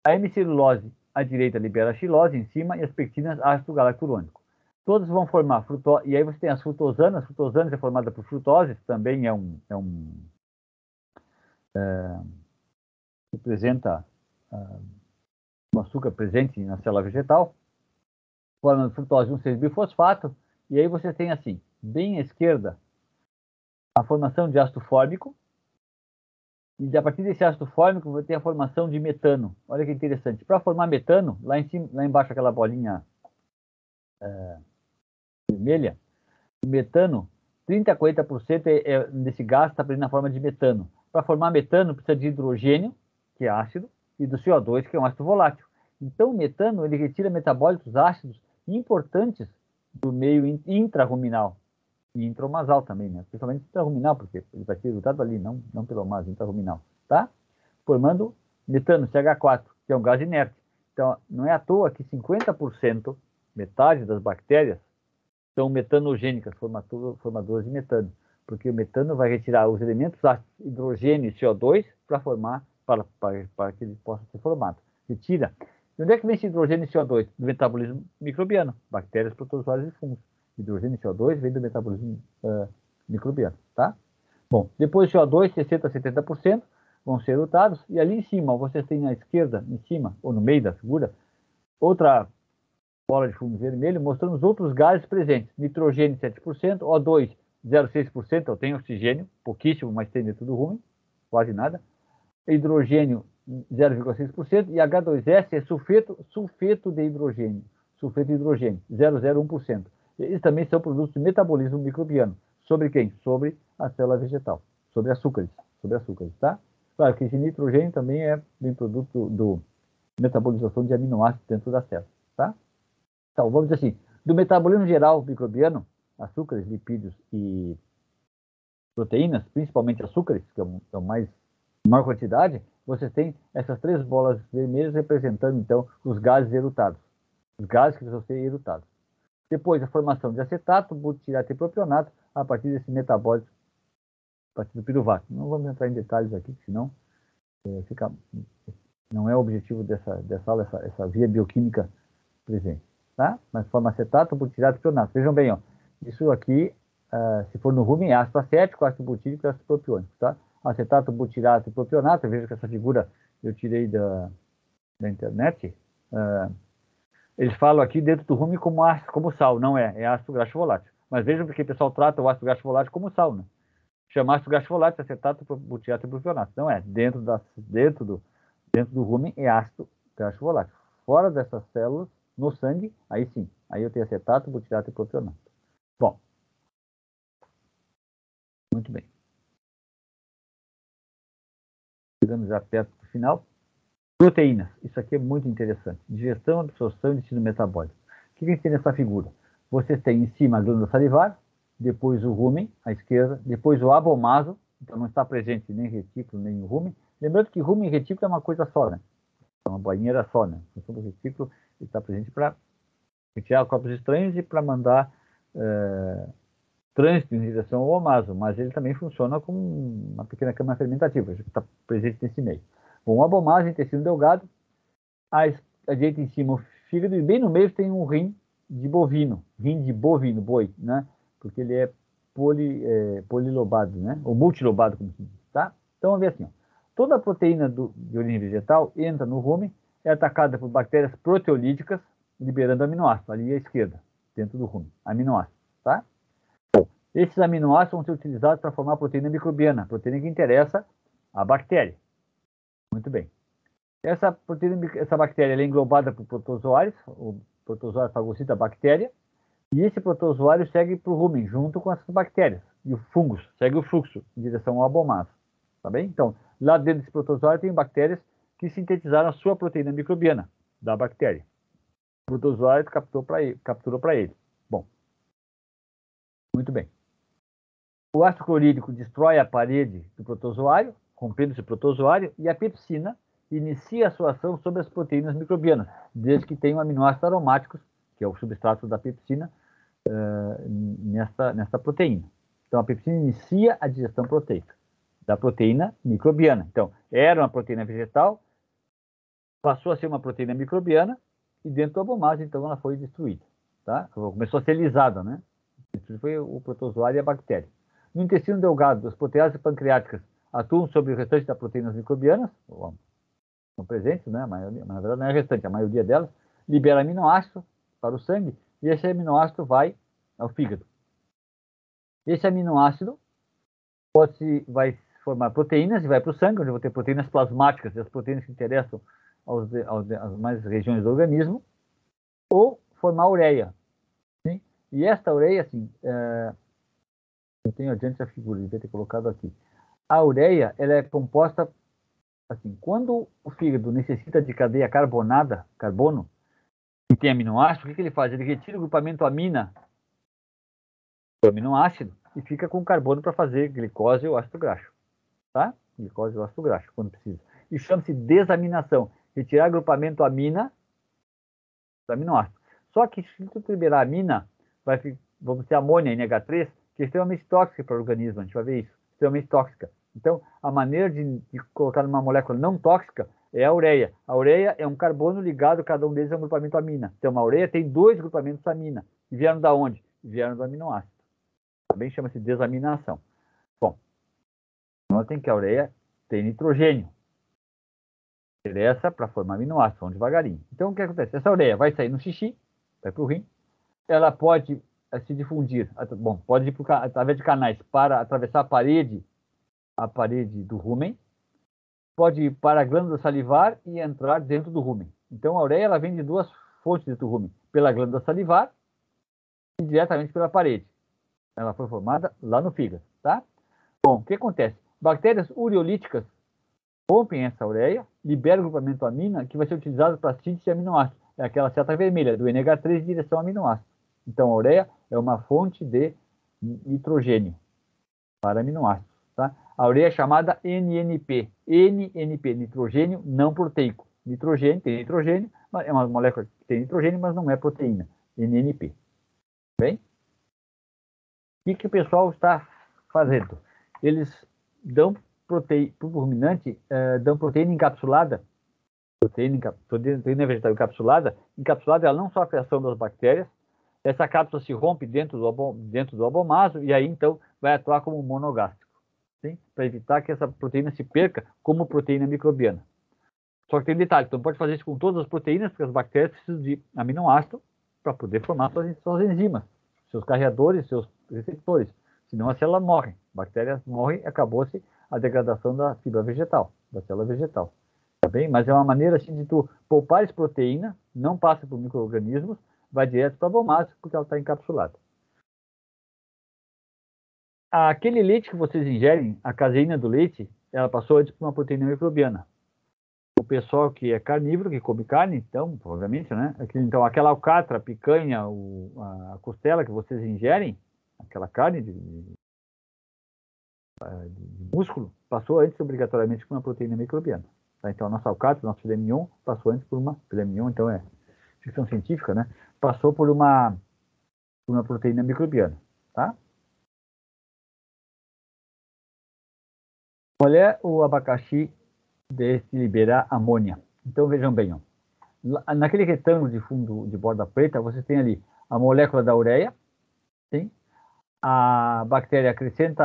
A hemicilulose à direita libera a xilose em cima e as pectinas ácido galacturônico. Todos vão formar frutose, e aí você tem as frutosanas. Frutosanas é formada por frutose, também representa um açúcar presente na célula vegetal, forma frutose 1,6-bifosfato, e aí você tem assim, bem à esquerda, a formação de ácido fórmico, e a partir desse ácido fórmico vai ter a formação de metano. Olha que interessante. Para formar metano, lá em cima, lá embaixo aquela bolinha vermelha, o metano, 30 a 40% desse gás está presente na forma de metano. Para formar metano, precisa de hidrogênio, que é ácido, e do CO2, que é um ácido volátil. Então, o metano ele retira metabólitos ácidos importantes do meio intraruminal e intramasal também, né? Principalmente intraruminal, porque ele vai ser resultado ali, não pelo mais, intraruminal, tá? Formando metano, CH4, que é um gás inerte. Então, não é à toa que 50%, metade das bactérias, são metanogênicas, formadoras de metano, porque o metano vai retirar os elementos ácidos, hidrogênio e CO2 para formar, para que ele possa ser formado. Retira. E onde é que vem esse hidrogênio e CO2? Do metabolismo microbiano, bactérias, protozoários e fungos. Hidrogênio e CO2 vem do metabolismo microbiano, tá? Bom, depois do CO2, 60% a 70% vão ser lutados, e ali em cima, vocês têm à esquerda, em cima, ou no meio da figura, outra bola de fundo vermelho, mostrando os outros gases presentes. Nitrogênio 7%, O2 0,6%, então tem oxigênio, pouquíssimo, mas tem dentro do rumen, quase nada. Hidrogênio 0,6% e H2S é sulfeto de hidrogênio, 0,01%. Eles também são produtos de metabolismo microbiano. Sobre quem? Sobre a célula vegetal, sobre açúcares, tá? Claro que esse nitrogênio também é um produto do metabolização de aminoácidos dentro da célula, tá? Então, vamos dizer assim, do metabolismo geral microbiano, açúcares, lipídios e proteínas, principalmente açúcares, que é a maior quantidade, você tem essas 3 bolas vermelhas representando, então, os gases erutados. Os gases que precisam ser erutados. Depois, a formação de acetato, butirato e propionato, a partir desse metabólito, a partir do piruvato. Não vamos entrar em detalhes aqui, senão não é o objetivo dessa aula, essa via bioquímica presente. Tá? Mas forma acetato, butirato e propionato. Vejam bem, ó, isso aqui, se for no rumen, é ácido acético, ácido butírico e ácido propiônico. Tá? Acetato, butirato e propionato, veja que essa figura eu tirei da internet. Eles falam aqui dentro do rumen como ácido, como sal, não é ácido graxo volátil. Mas vejam porque o pessoal trata o ácido graxo volátil como sal, né? Chama ácido graxo volátil, acetato, butirato e propionato. Não é, dentro do rumen é ácido graxo volátil. Fora dessas células, no sangue, aí sim, aí eu tenho acetato, butirato e propionato. Bom, muito bem. Chegando já perto do final. Proteínas. Isso aqui é muito interessante. Digestão, absorção e destino metabólico. O que a gente tem nessa figura? Você tem em cima a glândula salivar, depois o rumen, à esquerda, depois o abomaso, então não está presente nem retículo, nem o rumen. Lembrando que rumen e retículo é uma coisa só, né? É uma banheira só, né? O retículo está presente para retirar corpos estranhos e para mandar trânsito em direção ao omaso, mas ele também funciona como uma pequena câmara fermentativa, que está presente nesse meio. Bom, o abomaso, intestino delgado, à direita em cima o fígado, e bem no meio tem um rim de bovino, boi, né? Porque ele é polilobado, né? Ou multilobado, como se diz, tá? Então, vamos ver assim, ó. Toda a proteína de origem vegetal entra no rumen, é atacada por bactérias proteolíticas, liberando aminoácidos, ali à esquerda, dentro do rumen, aminoácidos, tá? Esses aminoácidos vão ser utilizados para formar a proteína microbiana, a proteína que interessa à bactéria. Muito bem. Essa bactéria é englobada por protozoários, o protozoário fagocita a bactéria, e esse protozoário segue para o rumen, junto com essas bactérias. E o fungos segue o fluxo em direção ao abomaso. Tá bem? Então, lá dentro desse protozoário tem bactérias que sintetizaram a sua proteína microbiana da bactéria. O protozoário capturou para ele. Bom, muito bem. O ácido clorídrico destrói a parede do protozoário, rompendo esse protozoário, e a pepsina inicia a sua ação sobre as proteínas microbianas, desde que tenham aminoácidos aromáticos, que é o substrato da pepsina, nesta proteína. Então, a pepsina inicia a digestão proteica da proteína microbiana. Então, era uma proteína vegetal, passou a ser uma proteína microbiana, e dentro do abomaso, então, ela foi destruída. Tá? Começou a ser lisada, né? Isso foi o protozoário e a bactéria. No intestino delgado, as proteases pancreáticas atuam sobre o restante das proteínas microbianas, são presentes, né? Mas na verdade não é o restante, a maioria delas, libera aminoácido para o sangue, e esse aminoácido vai ao fígado. Esse aminoácido vai formar proteínas e vai para o sangue, onde vão ter proteínas plasmáticas, as proteínas que interessam às mais regiões do organismo, ou formar ureia. Sim? E esta ureia, assim, eu tenho adiante a figura, devia ter colocado aqui. A ureia, ela é composta, assim, quando o fígado necessita de cadeia carbonada, carbono, e tem aminoácido, o que ele faz? Ele retira o grupamento amina do aminoácido e fica com carbono para fazer glicose ou ácido graxo, tá? Glicose ou ácido graxo, quando precisa. Isso chama-se desaminação, retirar grupamento amina do aminoácido. Só que se tu liberar amina, vamos ter amônia, NH3, que é extremamente tóxica para o organismo, a gente vai ver isso, extremamente tóxica. Então, a maneira de colocar numa molécula não tóxica é a ureia. A ureia é um carbono ligado, cada um deles é um grupamento amina. Então, a ureia tem 2 grupamentos amina. E vieram da onde? Vieram do aminoácido. Também chama-se desaminação. Bom, notem que a ureia tem nitrogênio. Interessa para formar aminoácidos, vão devagarinho. Então, o que acontece? Essa ureia vai sair no xixi, vai para o rim, ela pode se difundir, bom, pode ir através de canais para atravessar a parede do rumen, pode ir para a glândula salivar e entrar dentro do rumen. Então, a ureia ela vem de 2 fontes dentro do rumen, pela glândula salivar e diretamente pela parede. Ela foi formada lá no fígado, tá? Bom, o que acontece? Bactérias ureolíticas rompem essa ureia, liberam o grupamento amina, que vai ser utilizado para síntese de aminoácidos. É aquela seta vermelha, do NH3 em direção ao aminoácido. Então, a ureia é uma fonte de nitrogênio para aminoácidos. Tá? A ureia é chamada NNP. NNP, nitrogênio não proteico. Nitrogênio, tem nitrogênio, é uma molécula que tem nitrogênio, mas não é proteína. NNP. Bem? O que o pessoal está fazendo? Eles dão proteína, para o ruminante, dão proteína encapsulada, proteína vegetal encapsulada. Encapsulada, ela não sofre a ação das bactérias. Essa cápsula se rompe dentro do abomaso e aí, então, vai atuar como monogástrico, para evitar que essa proteína se perca como proteína microbiana. Só que tem detalhe, então pode fazer isso com todas as proteínas, porque as bactérias precisam de aminoácido para poder formar suas enzimas, seus carreadores, seus receptores. Senão a célula morre. Bactérias morrem e acabou-se a degradação da fibra vegetal, da célula vegetal. Tá bem? Mas é uma maneira assim de tu poupar proteína, não passa por micro-organismos, vai direto para a abomaso, porque ela está encapsulada. Aquele leite que vocês ingerem, a caseína do leite, ela passou antes por uma proteína microbiana. o pessoal que é carnívoro, que come carne, então, obviamente, né? Então, aquela alcatra, a picanha, a costela que vocês ingerem, aquela carne de músculo, passou antes obrigatoriamente por uma proteína microbiana. Tá? Então, a nossa alcatra, nosso filé mignon, passou antes por uma... Filé mignon, então, é ficção científica, né? Passou por uma proteína microbiana, tá? Qual é o abacaxi desse liberar amônia? Então, vejam bem, ó. Naquele retângulo de fundo de borda preta, você tem ali a molécula da ureia, sim? A bactéria acrescenta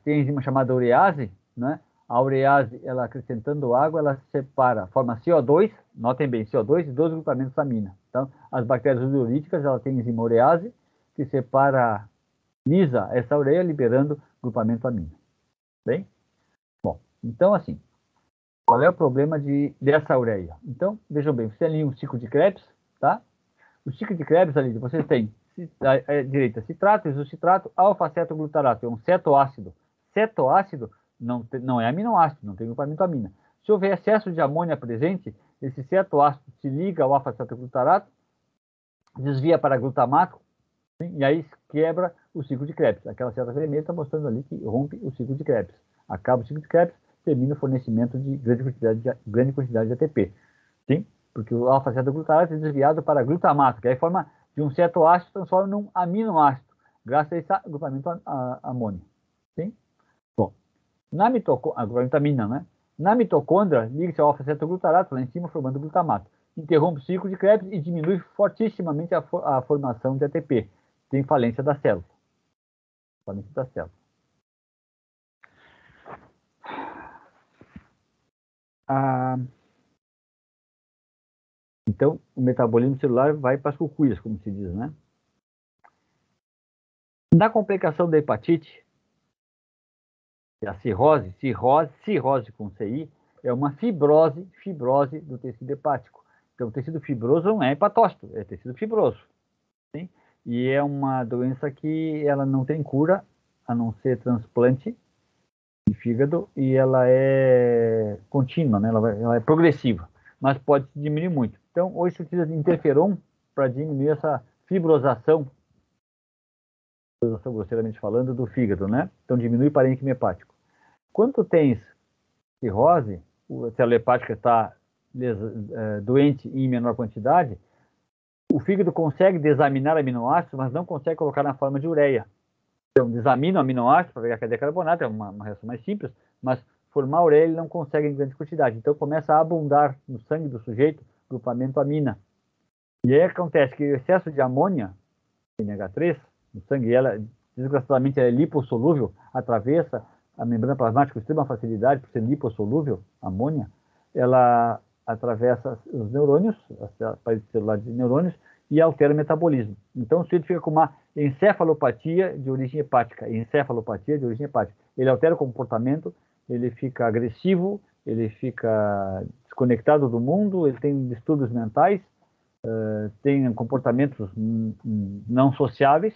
tem a enzima chamada urease, né? A urease, ela acrescentando água, ela separa, forma CO2, notem bem, CO2 e 2 grupamentos amina. Então, as bactérias ureolíticas, ela tem a enzima urease, que separa, lisa essa ureia, liberando grupamento amina. Bem? Bom, então assim, qual é o problema dessa ureia? Então, vejam bem, você tem ali um ciclo de Krebs, tá? O ciclo de Krebs ali, você tem à direita citrato, isocitrato, alfa-cetoglutarato, é um cetoácido. Cetoácido não é aminoácido, não tem grupamento amina. Se houver excesso de amônia presente, esse cetoácido se liga ao alfa-cetoglutarato, desvia para glutamato, sim, e aí quebra o ciclo de Krebs. Aquela seta vermelha está mostrando ali que rompe o ciclo de Krebs. Acaba o ciclo de Krebs, termina o fornecimento de grande quantidade de ATP. Sim? Porque o alfa-cetoglutarato é desviado para glutamato, que aí forma de um cetoácido transforma num aminoácido, graças a esse agrupamento amônio. Sim? Bom, na mitocôndria, né? Na mitocôndria, liga-se ao alfa-cetoglutarato lá em cima, formando glutamato. Interrompe o ciclo de Krebs e diminui fortissimamente a formação de ATP. Tem falência da célula. Falência da célula. Então, o metabolismo celular vai para as cucuias, como se diz, né? Na complicação da hepatite, a cirrose com CI, é uma fibrose do tecido hepático. Então, o tecido fibroso não é hepatócito, é tecido fibroso. Sim? E é uma doença que ela não tem cura, a não ser transplante de fígado, e ela é contínua, né? Ela é progressiva, mas pode diminuir muito. Então, hoje se utiliza de interferon para diminuir essa fibrosação, grosseiramente falando, do fígado, né? Então, diminui o parênquima hepático. Quando tu tens cirrose, a célula hepática está doente em menor quantidade, o fígado consegue desaminar aminoácidos, mas não consegue colocar na forma de ureia. Então, desamina o aminoácido para pegar a cadeia carbonata, é uma reação mais simples, mas formar ureia ele não consegue em grande quantidade. Então, começa a abundar no sangue do sujeito grupamento amina. E aí acontece que o excesso de amônia, NH3, no sangue, ela, desgraçadamente, ela é lipossolúvel, atravessa a membrana plasmática com extrema facilidade, por ser lipossolúvel, amônia, ela atravessa os neurônios, a parede celular de neurônios, e altera o metabolismo. Então, o sujeito fica com uma encefalopatia de origem hepática. Ele altera o comportamento, ele fica agressivo, ele fica desconectado do mundo, ele tem distúrbios mentais, tem comportamentos não sociáveis,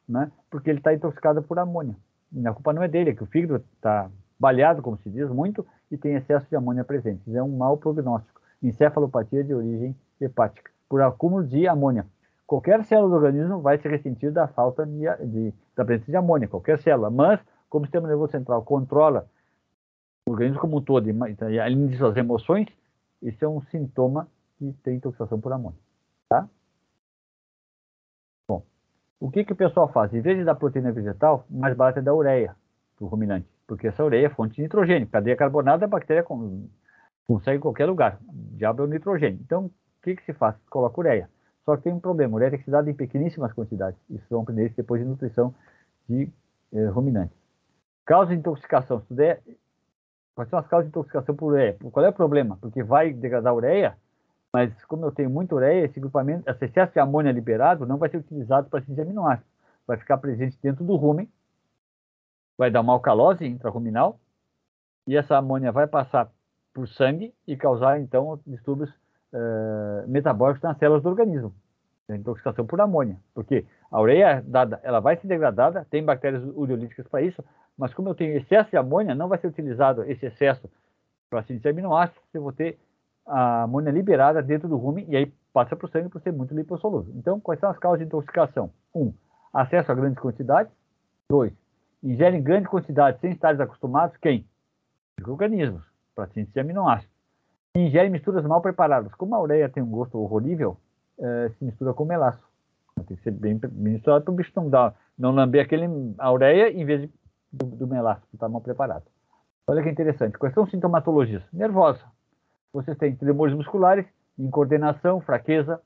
né? Porque ele está intoxicado por amônia. E a culpa não é dele, é que o fígado está baleado, como se diz muito, e tem excesso de amônia presente. Isso é um mau prognóstico. Encefalopatia de origem hepática, por acúmulo de amônia. Qualquer célula do organismo vai se ressentir da falta da presença de amônia, qualquer célula. Mas, como o sistema nervoso central controla o organismo como um todo e além de suas emoções, isso é um sintoma que tem intoxicação por amônia. Tá? Bom, o que o pessoal faz? Em vez de dar proteína vegetal, o mais barato é dar ureia para o ruminante, porque essa ureia é fonte de nitrogênio. Cadeia carbonada, a bactéria consegue em qualquer lugar. O diabo é o nitrogênio. Então, o que se faz? Coloca ureia. Só que tem um problema, ureia tem que ser dada em pequeníssimas quantidades. Isso vão aprender depois de nutrição de ruminantes. Causa de intoxicação. Se der, quais são as causas de intoxicação por ureia? Qual é o problema? Porque vai degradar a ureia, mas como eu tenho muita ureia, esse excesso de amônia liberado não vai ser utilizado para síntese de aminoácidos. Vai ficar presente dentro do rumen, vai dar uma alcalose intraruminal, e essa amônia vai passar por sangue e causar, então, distúrbios metabólicos nas células do organismo. A intoxicação por amônia. Porque a ureia dada, ela vai ser degradada, tem bactérias ureolíticas para isso, mas como eu tenho excesso de amônia, não vai ser utilizado esse excesso para síntese de aminoácidos, eu vou ter a amônia liberada dentro do rumen e aí passa para o sangue por ser muito lipossolúvel. Então, quais são as causas de intoxicação? 1. Acesso a grandes quantidades. 2. Ingerem grande quantidade sem estarem acostumados. Quem? Micro-organismos, para síntese de aminoácidos. Ingere misturas mal preparadas. Como a ureia tem um gosto horrível, se mistura com melaço. Tem que ser bem misturado para o bicho não lamber a ureia em vez do melaço, que está mal preparado. Olha que interessante. Quais são sintomatologias? Nervosa. Vocês têm tremores musculares, incoordenação, fraqueza,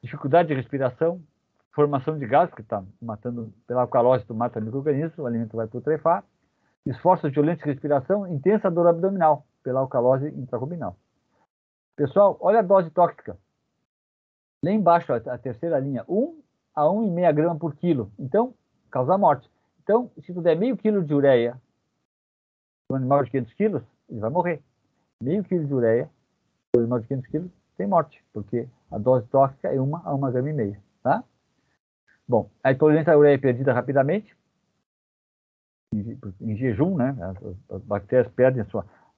dificuldade de respiração, formação de gases, que está matando, pela alcalose, tu mata micro-organismos, o alimento vai putrefar, esforços violentos de respiração, intensa dor abdominal, pela alcalose intraruminal. Pessoal, olha a dose tóxica. Lá embaixo, a terceira linha, 1 a 1,5 gramas por quilo. Então, causa morte. Então, se tu der meio quilo de ureia para um animal de 500 quilos, ele vai morrer. Meio quilo de ureia para um animal de 500 quilos tem morte, porque a dose tóxica é 1 a 1,5 gramas. Tá? Bom, a intolerância à ureia é perdida rapidamente, em jejum, né? As bactérias perdem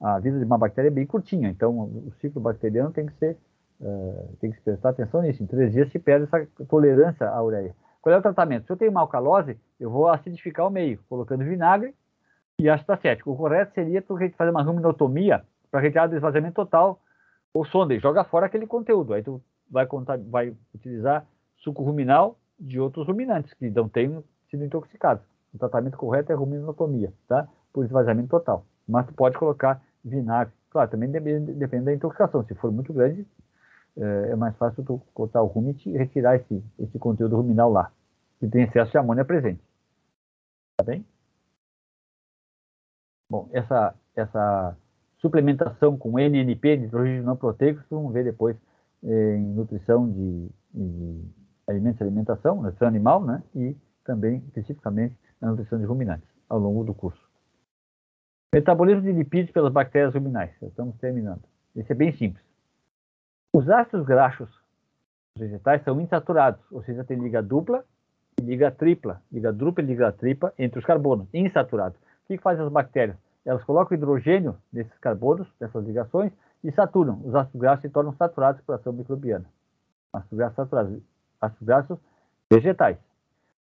a vida de uma bactéria é bem curtinha, então o ciclo bacteriano tem que se prestar atenção nisso. Em 3 dias se perde essa tolerância à ureia. Qual é o tratamento? Se eu tenho uma alcalose, eu vou acidificar o meio, colocando vinagre e ácido acético. O correto seria tu fazer uma ruminotomia para retirar do esvaziamento total ou sonda e joga fora aquele conteúdo. Aí tu vai utilizar suco ruminal de outros ruminantes que não tenham sido intoxicados. O tratamento correto é ruminotomia, tá? Por esvaziamento total. Mas tu pode colocar vinagre. Claro, também depende da intoxicação. Se for muito grande, é mais fácil tu cortar o rumen e retirar esse conteúdo ruminal lá, que tem excesso de amônia presente. Tá bem? Bom, essa suplementação com NNP, nitrogênio não proteico, vocês vão ver depois em nutrição de alimentos e alimentação, nutrição animal, né? E também, especificamente, na nutrição de ruminantes, ao longo do curso. Metabolismo de lipídios pelas bactérias ruminais. Estamos terminando. Esse é bem simples. Os ácidos graxos vegetais são insaturados, ou seja, tem liga dupla e liga tripla. Liga dupla e liga tripla entre os carbonos, insaturados. O que fazem as bactérias? Elas colocam hidrogênio nesses carbonos, nessas ligações, e saturam. Os ácidos graxos se tornam saturados por ação microbiana. Ácidos graxos saturados. Ácidos graxos vegetais.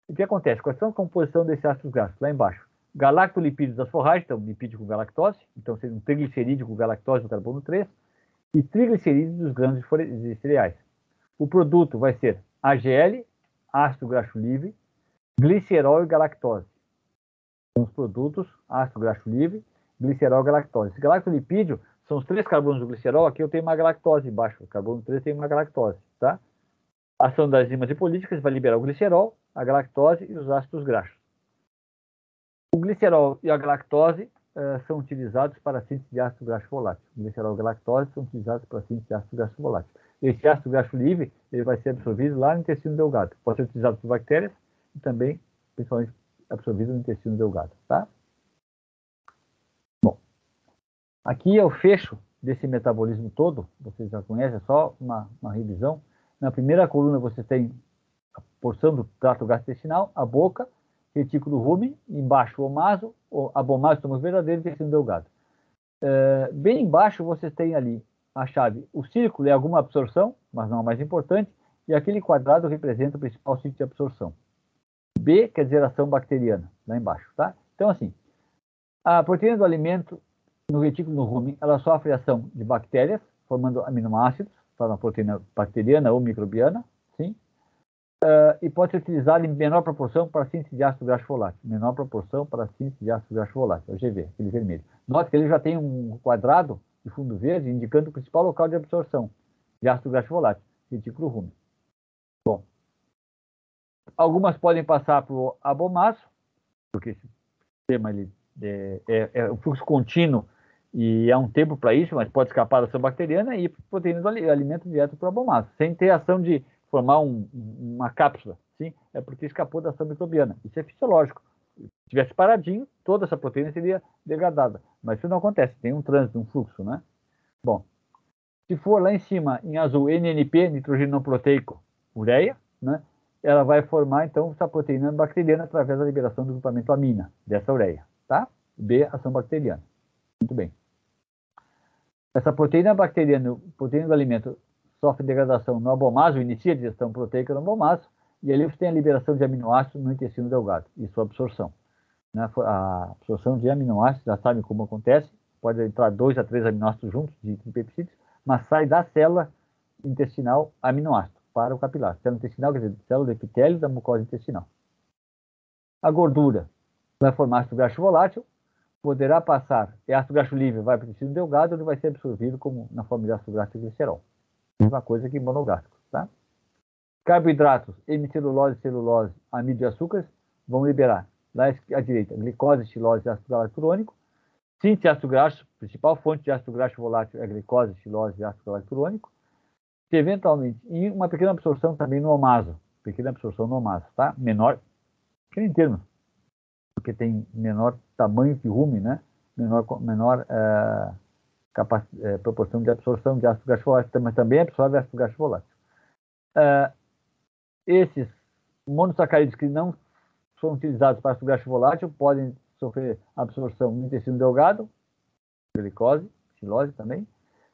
O que acontece? Quais são a composição desses ácidos graxos? Lá embaixo. Galactolipídios das forragens, então lipídio com galactose, então seria um triglicerídeo com galactose do carbono 3, e triglicerídeos dos grãos de cereais. O produto vai ser AGL, ácido graxo livre, glicerol e galactose. São os produtos ácido graxo livre, glicerol e galactose. Esse galactolipídio são os 3 carbonos do glicerol, aqui eu tenho uma galactose embaixo, o carbono 3 tem uma galactose, tá? A ação das enzimas hipolíticas vai liberar o glicerol, a galactose e os ácidos graxos. O glicerol e a galactose são utilizados para a síntese de ácido graxo volátil. O glicerol e a galactose são utilizados para a síntese de ácido graxo volátil. Esse ácido graxo livre ele vai ser absorvido lá no intestino delgado. Pode ser utilizado por bactérias e também, principalmente, absorvido no intestino delgado. Tá? Bom, aqui é o fecho desse metabolismo todo. Vocês já conhecem, é só uma revisão. Na primeira coluna você tem a porção do trato gastrointestinal, a boca, retículo rumen, embaixo o omaso, abomaso, estômago verdadeiro e intestino delgado. Bem embaixo você tem ali a chave. O círculo é alguma absorção, mas não a mais importante, e aquele quadrado representa o principal sítio de absorção. B quer dizer ação bacteriana, lá embaixo, tá? Então, assim, a proteína do alimento no retículo no rumen, ela sofre ação de bactérias, formando aminoácidos, para uma proteína bacteriana ou microbiana, sim? E pode ser utilizado em menor proporção para a síntese de ácido graxo volátil. Menor proporção para a síntese de ácido graxo volátil, é o GV, aquele vermelho. Note que ele já tem um quadrado de fundo verde indicando o principal local de absorção de ácido graxo volátil, retículo rumen. Bom, algumas podem passar para o abomaso, porque esse sistema ele é um fluxo contínuo e há um tempo para isso, mas pode escapar da ação bacteriana e proteína do alimento direto para o abomaso, sem ter ação de formar uma cápsula, sim? É porque escapou da ação microbiana. Isso é fisiológico. Se tivesse paradinho, toda essa proteína seria degradada. Mas isso não acontece, tem um trânsito, um fluxo, né? Bom, se for lá em cima, em azul, NNP, nitrogênio não proteico, ureia, né? Ela vai formar, então, essa proteína bacteriana através da liberação do grupamento amina, dessa ureia, tá? B, ação bacteriana. Muito bem. Essa proteína bacteriana, proteína do alimento, sofre degradação no abomaso, inicia a digestão proteica no abomaso, e ali você tem a liberação de aminoácidos no intestino delgado e sua absorção. Né? A absorção de aminoácidos, já sabem como acontece, pode entrar 2 a 3 aminoácidos juntos de peptídeos, mas sai da célula intestinal aminoácido para o capilar. Célula intestinal, quer dizer, célula do epitélio da mucosa intestinal. A gordura vai formar ácido graxo volátil, poderá passar, e ácido graxo livre vai para o intestino delgado, onde vai ser absorvido como na forma de ácido graxo e glicerol. Mesma coisa que monogástrico, tá? Carboidratos, hemicelulose, celulose, amido e açúcares vão liberar, lá à direita, glicose, estilose e ácido galacturônico. Síntese ácido graxo, principal fonte de ácido graxo volátil é a glicose, estilose e ácido galacturônico. Que eventualmente, e uma pequena absorção também no omaso, tá? Menor, que em termos, porque tem menor tamanho que rumen, né? Menor proporção de absorção de ácido graxo volátil, mas também absorve ácido graxo volátil. Esses monossacarídeos que não são utilizados para ácido graxo volátil podem sofrer absorção no intestino delgado, glicose, xilose também.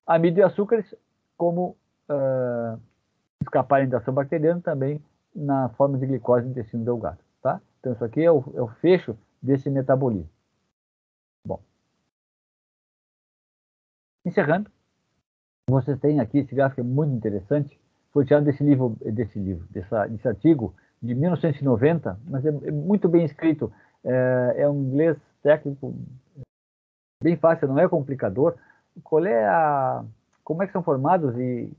Amido e açúcares, como escaparem da ação bacteriana, também na forma de glicose no intestino delgado. Tá? Então, isso aqui é o fecho desse metabolismo. Bom. Encerrando, vocês têm aqui, esse gráfico é muito interessante, foi tirado desse artigo de 1990, mas é muito bem escrito, é um inglês técnico bem fácil, não é complicador. Como é que são formados e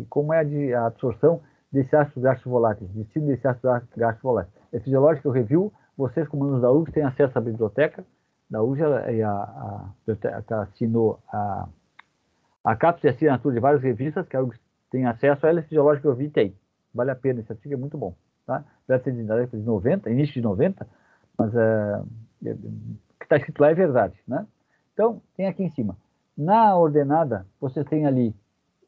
como é a absorção desse ácido graxo volátil, destino desse ácido graxo volátil. É fisiológico, eu review, vocês como alunos da UFRGS têm acesso à biblioteca da UFRGS e a biblioteca assinou a cápsula de assinatura de várias revistas, que a UFRGS tem acesso a ela, é fisiológico, eu vi, tem. Vale a pena, esse artigo é muito bom. Tá? Deve ser de 90, início de 90, mas o que está escrito lá é verdade. Né? Então, tem aqui em cima. Na ordenada, vocês têm ali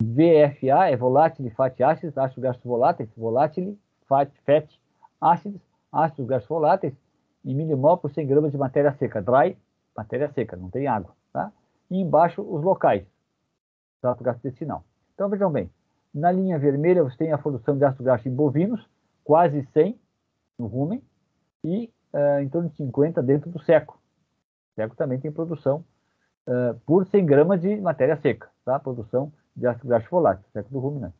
VFA, é volátil fatty acids, ácidos graxos voláteis, volátil fatty acids, ácidos graxos voláteis, em milimol por 100 gramas de matéria seca, dry, matéria seca, não tem água. Tá? E embaixo, os locais, trato gastrointestinal. Então, vejam bem, na linha vermelha você tem a produção de ácido graxo em bovinos, quase 100 no rumen, e em torno de 50 dentro do seco. O seco também tem produção por 100 gramas de matéria seca, tá? Produção de ácido graxo volátil, seco do ruminante.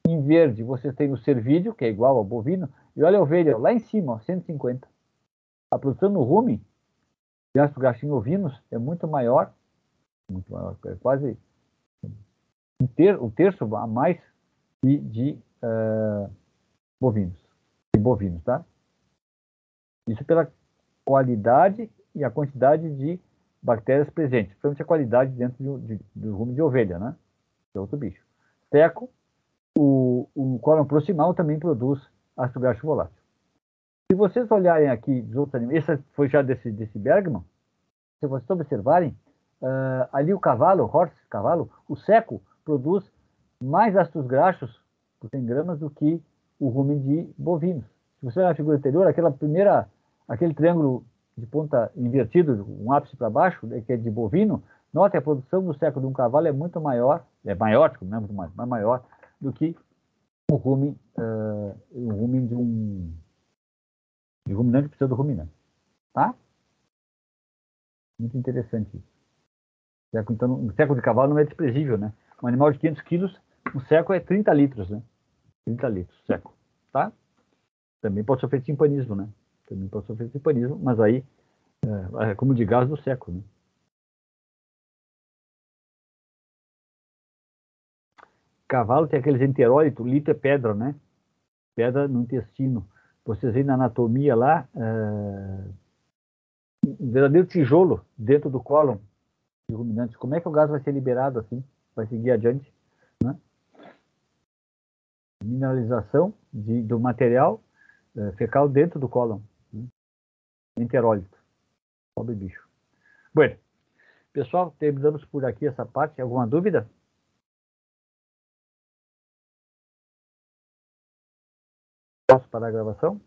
Em verde, vocês têm o cervídeo, que é igual ao bovino, e olha a ovelha, lá em cima, ó, 150. A produção no rumen de ácido graxo em ovinos é muito maior, é quase um terço a mais de bovinos, tá? Isso pela qualidade e a quantidade de bactérias presentes, principalmente a qualidade dentro do rumen de ovelha, né? Que é outro bicho. Seco, o cólon proximal também produz ácido graxo volátil. Se vocês olharem aqui dos outros animais, esse foi já desse Bergman, se vocês observarem, ali o cavalo, o seco produz mais ácidos graxos por 100 gramas do que o rumen de bovinos. Se você olhar na figura anterior, aquele triângulo de ponta invertido, um ápice para baixo, que é de bovino, note que a produção do seco de um cavalo é muito maior, não é muito mais, mas maior do que o rumen de ruminante precisa do ruminante. Tá? Muito interessante isso. Então, o seco de cavalo não é desprezível, né? Um animal de 500 quilos, o seco é 30 litros, né? 30 litros, seco. Tá? Também pode sofrer timpanismo, né? Mas aí, como de gás do seco, né? Cavalo tem aqueles enterólitos, lito é pedra, né? Pedra no intestino. Vocês veem na anatomia lá, um verdadeiro tijolo dentro do cólon de ruminantes. Como é que o gás vai ser liberado assim? Vai seguir adiante, né? Mineralização do material fecal dentro do cólon. Né? Enterólito. Pobre bicho. Bueno, pessoal, terminamos por aqui essa parte. Alguma dúvida? Posso parar a gravação?